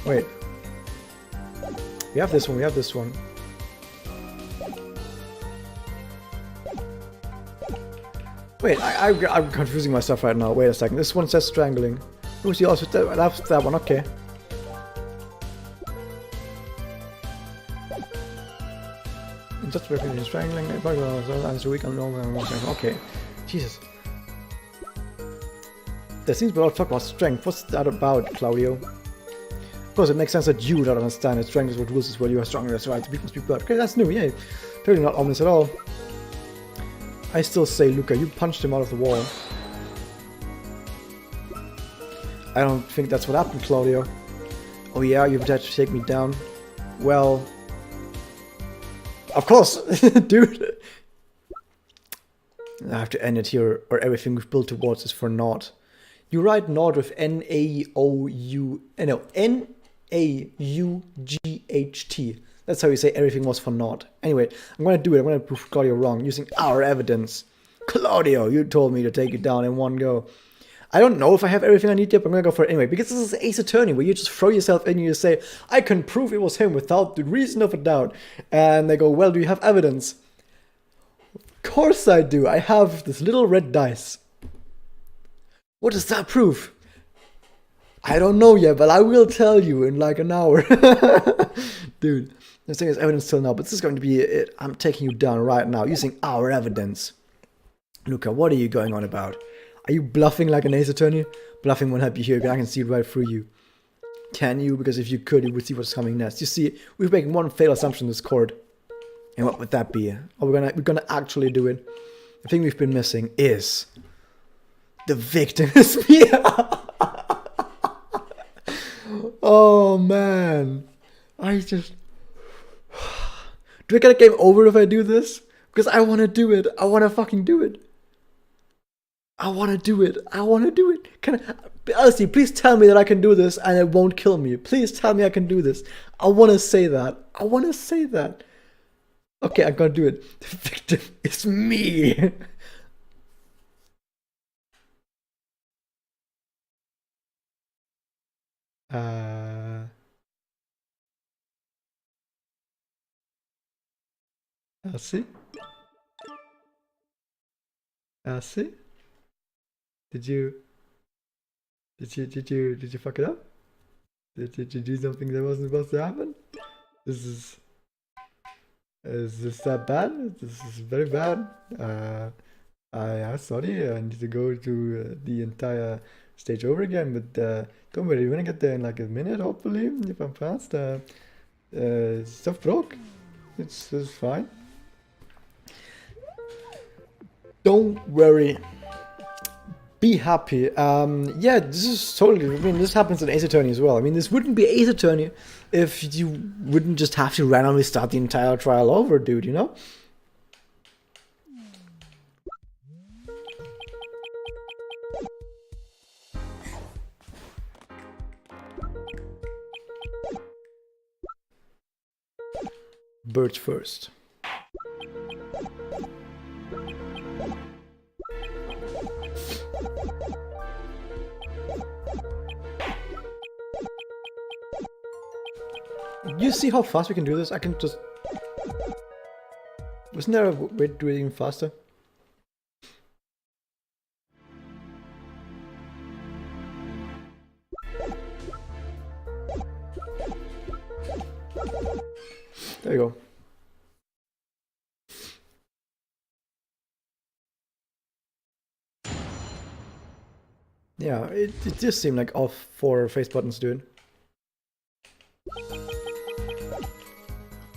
Wait. We have this one, we have this one. Wait, I'm confusing myself right now. Wait a second. This one says strangling. Who's the also that's that one, okay. Just working strangling, answer weak and okay. Jesus. There seems to be a lot of talk about strength. What's that about, Claudio? Of course, it makes sense that you don't understand it. Strength is what rules is well. You are stronger, that's right. Weak must be blood. Okay, that's new, yeah. Totally not ominous at all. I still say, Luca, you punched him out of the wall. I don't think that's what happened, Claudio. Oh yeah, you've tried to take me down. Well... Of course, dude! I have to end it here, or everything we've built towards is for naught. You write naught with N-A-O-U... No, N-A-U-G-H-T. That's how you say everything was for naught. Anyway, I'm gonna do it. I'm gonna prove Claudio wrong using our evidence. Claudio, you told me to take you down in one go. I don't know if I have everything I need yet, but I'm gonna go for it anyway. Because this is Ace Attorney, where you just throw yourself in and you say, I can prove it was him without the reason of a doubt. And they go, well, do you have evidence? Of course I do. I have this little red dice. What does that prove? I don't know yet, but I will tell you in like an hour. Dude, I'm saying there's evidence till now, but this is going to be it. I'm taking you down right now using our evidence. Luca, what are you going on about? Are you bluffing like an Ace Attorney? Bluffing won't help you here, because I can see right through you. Can you? Because if you could, you would see what's coming next. You see, we're making one fatal assumption in this court. And what would that be? Oh, we're gonna actually do it. The thing we've been missing is... the victim is me! Oh, man. I just... Do I get a game over if I do this? Because I want to do it. I want to fucking do it. I want to do it. I want to do it. Can I... Honestly, please tell me that I can do this and it won't kill me. Please tell me I can do this. I want to say that. I want to say that. Okay, I'm gonna do it. The victim is me. Elsie? Elsie? Did you fuck it up? Did you do something that wasn't supposed to happen? Is this that bad? This is very bad. I'm sorry, I need to go to the entire stage over again, but don't worry, we're gonna get there in like a minute, hopefully, if I'm fast. Stuff broke. It's fine. Don't worry. Be happy. Yeah, this is totally... I mean, this happens in Ace Attorney as well. I mean, this wouldn't be Ace Attorney if you wouldn't just have to randomly start the entire trial over, dude, you know? Birds first. You see how fast we can do this? I can just... Wasn't there a way to do it even faster? There you go. Yeah, it just seemed like all 4 face buttons, dude.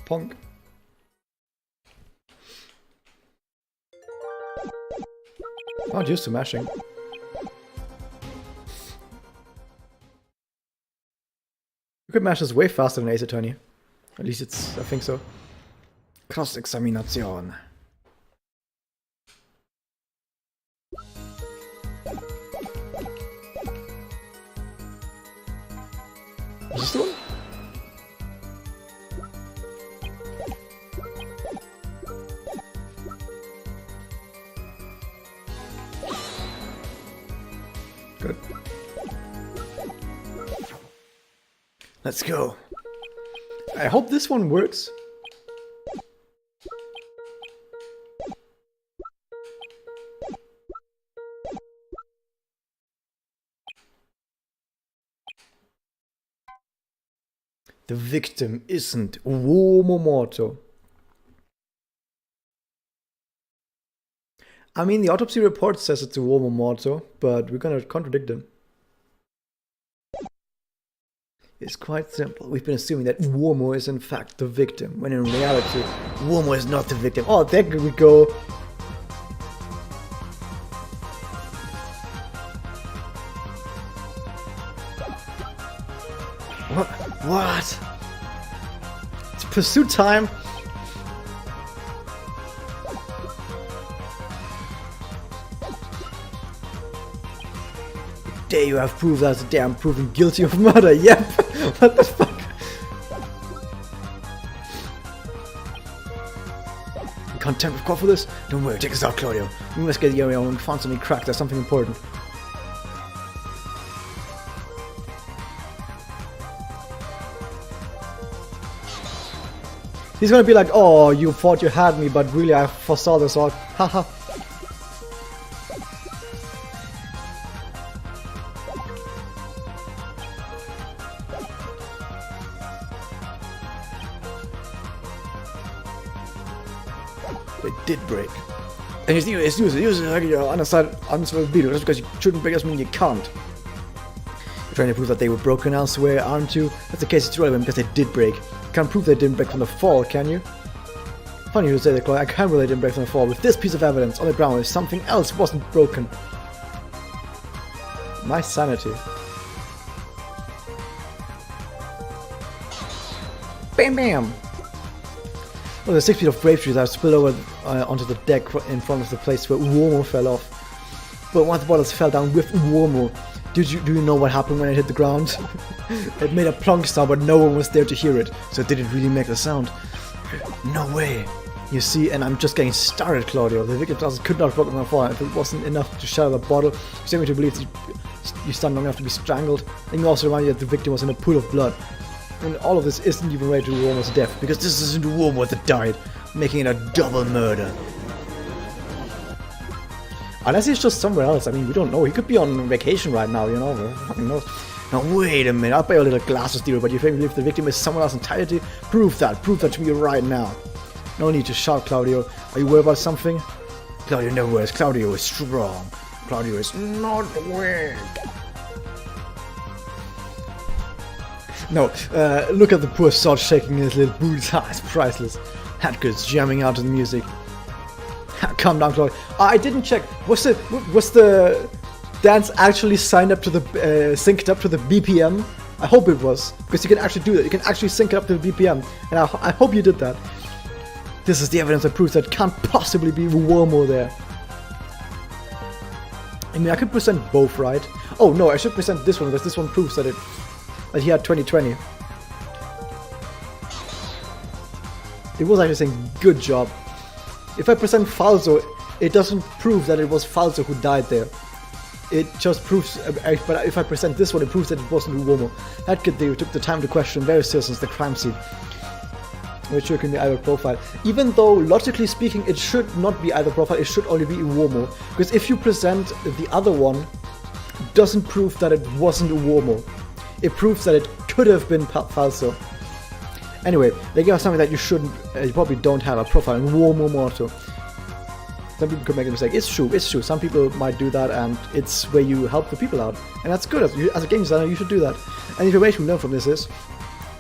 Punk. Not used to mashing. You could mash this way faster than Ace Attorney. At least I think so. Cross-Examination. Is this the one? Good. Let's go. I hope this one works. The victim isn't Uomo Morto. I mean, the autopsy report says it's Uomo Morto, but we're gonna contradict them. It's quite simple. We've been assuming that Uomo is in fact the victim, when in reality, Uomo is not the victim. Oh, there we go. What? It's pursuit time. There you have proof that's damn proven guilty of murder. Yep. What the fuck? You contempt of court for this? Don't worry, take us out, Claudio. We must get the area and find something cracked. That's something important. He's gonna be like, oh, you thought you had me, but really I foresaw this all. Haha. It did break. And it's like you're unside beetle. Just because you shouldn't break doesn't mean you can't. You're trying to prove that they were broken elsewhere, aren't you? That's the case, it's relevant because they did break. You can't prove they didn't break from the fall, can you? Funny you say that, Chloe. I can't believe they didn't break from the fall. With this piece of evidence on the ground, if something else wasn't broken. My sanity. Bam bam! Well, the 6 feet of grape juice that spilled over onto the deck in front of the place where Uomo fell off. But once the bottles fell down with Uomo, do you know what happened when it hit the ground? It made a plunk sound, but no one was there to hear it. So did it really make the sound? No way. You see, and I'm just getting started, Claudio. The victim could not have broken the fall. If it wasn't enough to shatter the bottle, you seem to believe that you stand long enough to be strangled. And you also remind you that the victim was in a pool of blood. And all of this isn't even related to Uomo's death, because this isn't Uomo that died, making it a double murder. Unless he's just somewhere else. I mean, we don't know. He could be on vacation right now, you know. Who fucking knows? Now, wait a minute. I'll buy a little glasses deal, but you think if the victim is someone else entirely? Prove that. Prove that to me right now. No need to shout, Claudio. Are you worried about something? Claudio never worries. Claudio is strong. Claudio is not weak. No, look at the poor sod shaking his little boots. Ha, it's priceless. Hatgood's jamming out to the music. Calm down, Claudio. I didn't check. Was the dance actually signed up to the synced up to the BPM? I hope it was, because you can actually do that. You can actually sync it up to the BPM, and I hope you did that. This is the evidence that proves that can't possibly be Uomo there. I mean, I could present both, right? Oh no, I should present this one because this one proves that he had 2020. It was actually saying good job. If I present Falso, it doesn't prove that it was Falso who died there. It just proves, but if I present this one, it proves that it wasn't Uomo. That kid there took the time to question various citizens the crime scene, which sure can be either profile. Even though, logically speaking, it should not be either profile, it should only be Uomo. Because if you present the other one, it doesn't prove that it wasn't Uomo. It proves that it could have been Falso. Anyway, they give us something that you shouldn't, you probably don't have a profile in Uomo Morto. Some people could make a mistake. It's true. Some people might do that, and it's where you help the people out. And that's good. As a game designer, you should do that. And the information we learned from this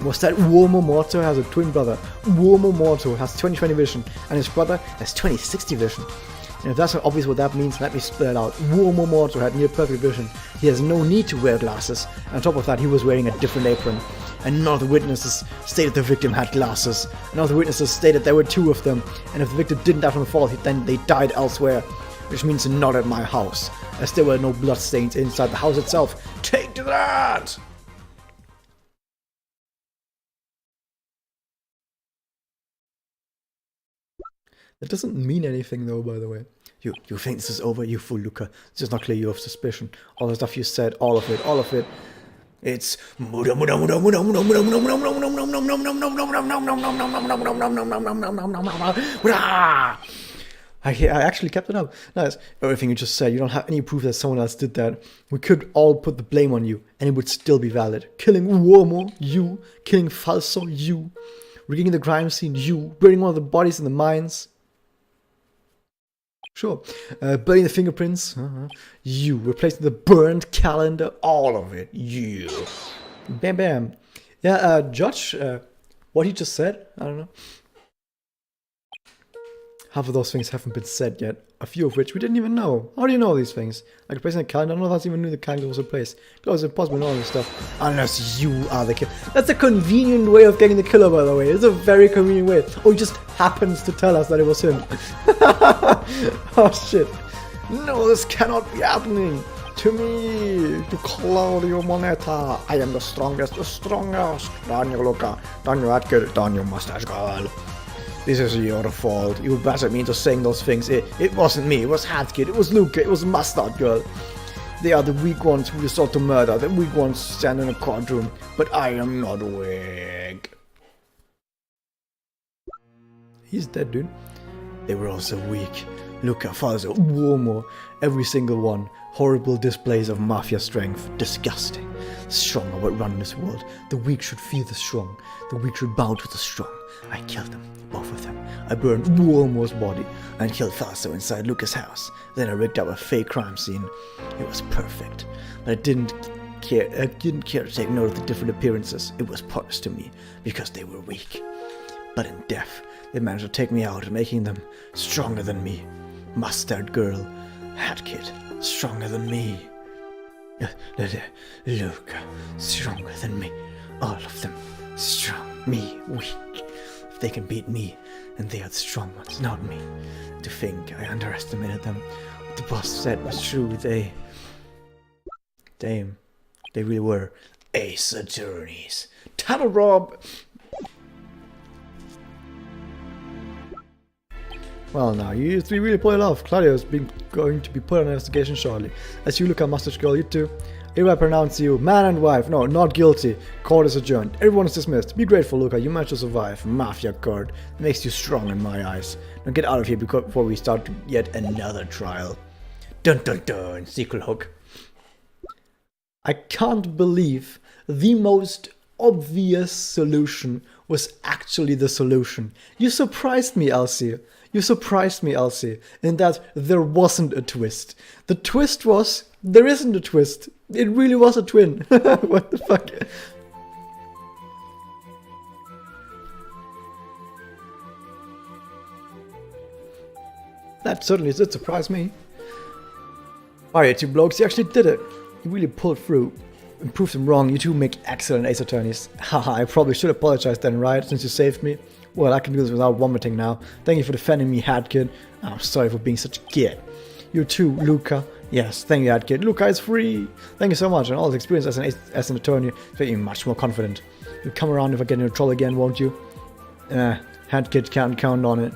was that Uomo Morto has a twin brother. Uomo Morto has 20/20 vision, and his brother has 20/60 vision. And if that's not obvious what that means, let me spell it out. Uomo Morto had near perfect vision. He has no need to wear glasses. And on top of that, he was wearing a different apron. And none of the witnesses stated the victim had glasses. None of the witnesses stated there were two of them. And if the victim didn't die from the fall, then they died elsewhere. Which means not at my house, as there were no bloodstains inside the house itself. Take to that! That doesn't mean anything though, by the way. You think this is over? You fool, Luca. This does not clear you of suspicion. All the stuff you said, all of it. It's I actually kept it up. Nice. Everything you just said, you don't have any proof that someone else did that. We could all put the blame on you, and it would still be valid. Killing Uomo, you. Killing Falso, you. Rigging the crime scene, you. Burning one of the bodies in the mines. Sure. Burning the fingerprints, you. Replacing the burned calendar, all of it, you. Bam bam. Yeah, Judge, what he just said, I don't know. Half of those things haven't been said yet, a few of which we didn't even know. How do you know these things? Like replacing the calendar, none of us even knew the calendar was replaced. It was impossible to know this stuff, unless you are the killer. That's a convenient way of getting the killer, by the way. It's a very convenient way. Oh, he just happens to tell us that it was him. Oh shit. No, this cannot be happening. To me, to Claudio Moneta. I am the strongest. Daniel Luca, Daniel Atker, Daniel Mustache Girl. This is your fault. You battered me into saying those things. It wasn't me. It was Hatkid. It was Luca. It was Mustard Girl. They are the weak ones who resort to murder. The weak ones stand in a courtroom. But I am not weak. He's dead, dude. They were also weak. Luca, Falso, Uomo. Every single one. Horrible displays of mafia strength. Disgusting. Strong are what run this world. The weak should fear the strong. The weak should bow to the strong. I killed them, both of them. I burned Uomo's body and killed Falso inside Luca's house. Then I rigged up a fake crime scene. It was perfect, but I didn't care to take note of the different appearances. It was pointless to me because they were weak. But in death, they managed to take me out, making them stronger than me. Mustard Girl, Hatkid, stronger than me. Luca, stronger than me. All of them strong. Me, weak. If they can beat me, then they are the strong ones, not me. To think I underestimated them. What the boss said was true. They really were ace attorneys. Tattle Rob! Well now, you three really pulled it off. Claudio is going to be put on investigation shortly. As you look at Mustache Girl, you two. Hereby pronounce you man and wife. No, not guilty. Court is adjourned. Everyone is dismissed. Be grateful, Luca. You managed to survive. Mafia court. It makes you strong in my eyes. Now get out of here before we start yet another trial. Dun dun dun. Sequel hook. I can't believe the most obvious solution was actually the solution. You surprised me, Elsie. You surprised me, Elsie, in that there wasn't a twist. The twist was, there isn't a twist. It really was a twin. What the fuck? That certainly did surprise me. Alright, you blokes, you actually did it. You really pulled through. And proved them wrong. You two make excellent ace attorneys. Haha, I probably should apologize then, right? Since you saved me. Well, I can do this without vomiting now. Thank you for defending me, Hatkid. I'm sorry for being such a git. You too, Luca. Yes, thank you, Hatkid. Luca is free. Thank you so much. And all the experience as an attorney makes you much more confident. You'll come around if I get into trouble again, won't you? Hatkid can't count on it.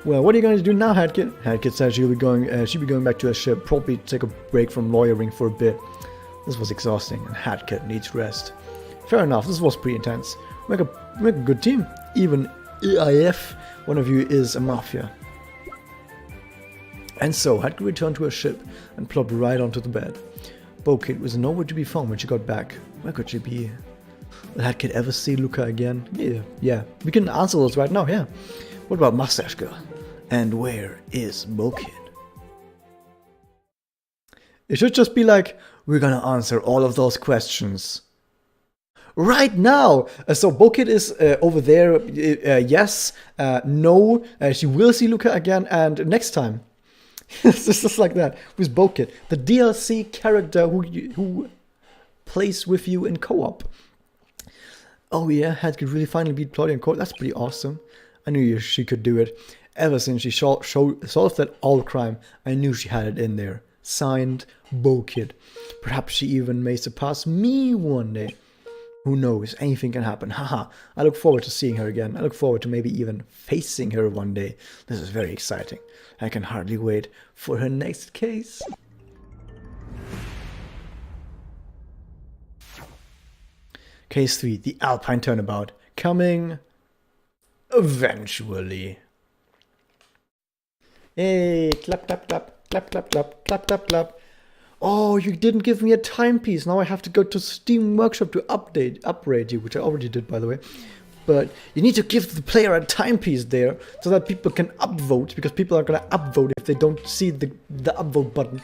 Well, what are you going to do now, Hatkid? Hatkid says she'll be going back to her ship. Probably take a break from lawyering for a bit. This was exhausting, and Hatkid needs rest. Fair enough. This was pretty intense. Make a good team. Even if one of you is a mafia. And so, Hatkid returned to her ship and plopped right onto the bed. Bo-Kid was nowhere to be found when she got back. Where could she be? Will Hatkid ever see Luca again? Yeah. We can answer those right now, yeah. What about Mustache Girl? And where is Bokid? It should just be like, we're gonna answer all of those questions right now. So Bokid is over there. Yes, no. She will see Luca again, and next time. It's just like that with Bokid, the DLC character who plays with you in co-op. Oh yeah, Had could really finally beat Claudia in co-op. That's pretty awesome. I knew she could do it. Ever since she solved that all crime, I knew she had it in there. Signed, Bokid. Perhaps she even may surpass me one day. Who knows? Anything can happen. Haha. I look forward to seeing her again. I look forward to maybe even facing her one day. This is very exciting. I can hardly wait for her next case. Case 3, the Alpine Turnabout. Coming eventually. Hey, clap, clap, clap, clap, clap, clap, clap, clap, clap. Oh, you didn't give me a timepiece. Now I have to go to Steam Workshop to upgrade you, which I already did, by the way. But you need to give the player a timepiece there so that people can upvote, because people are gonna upvote if they don't see the upvote button.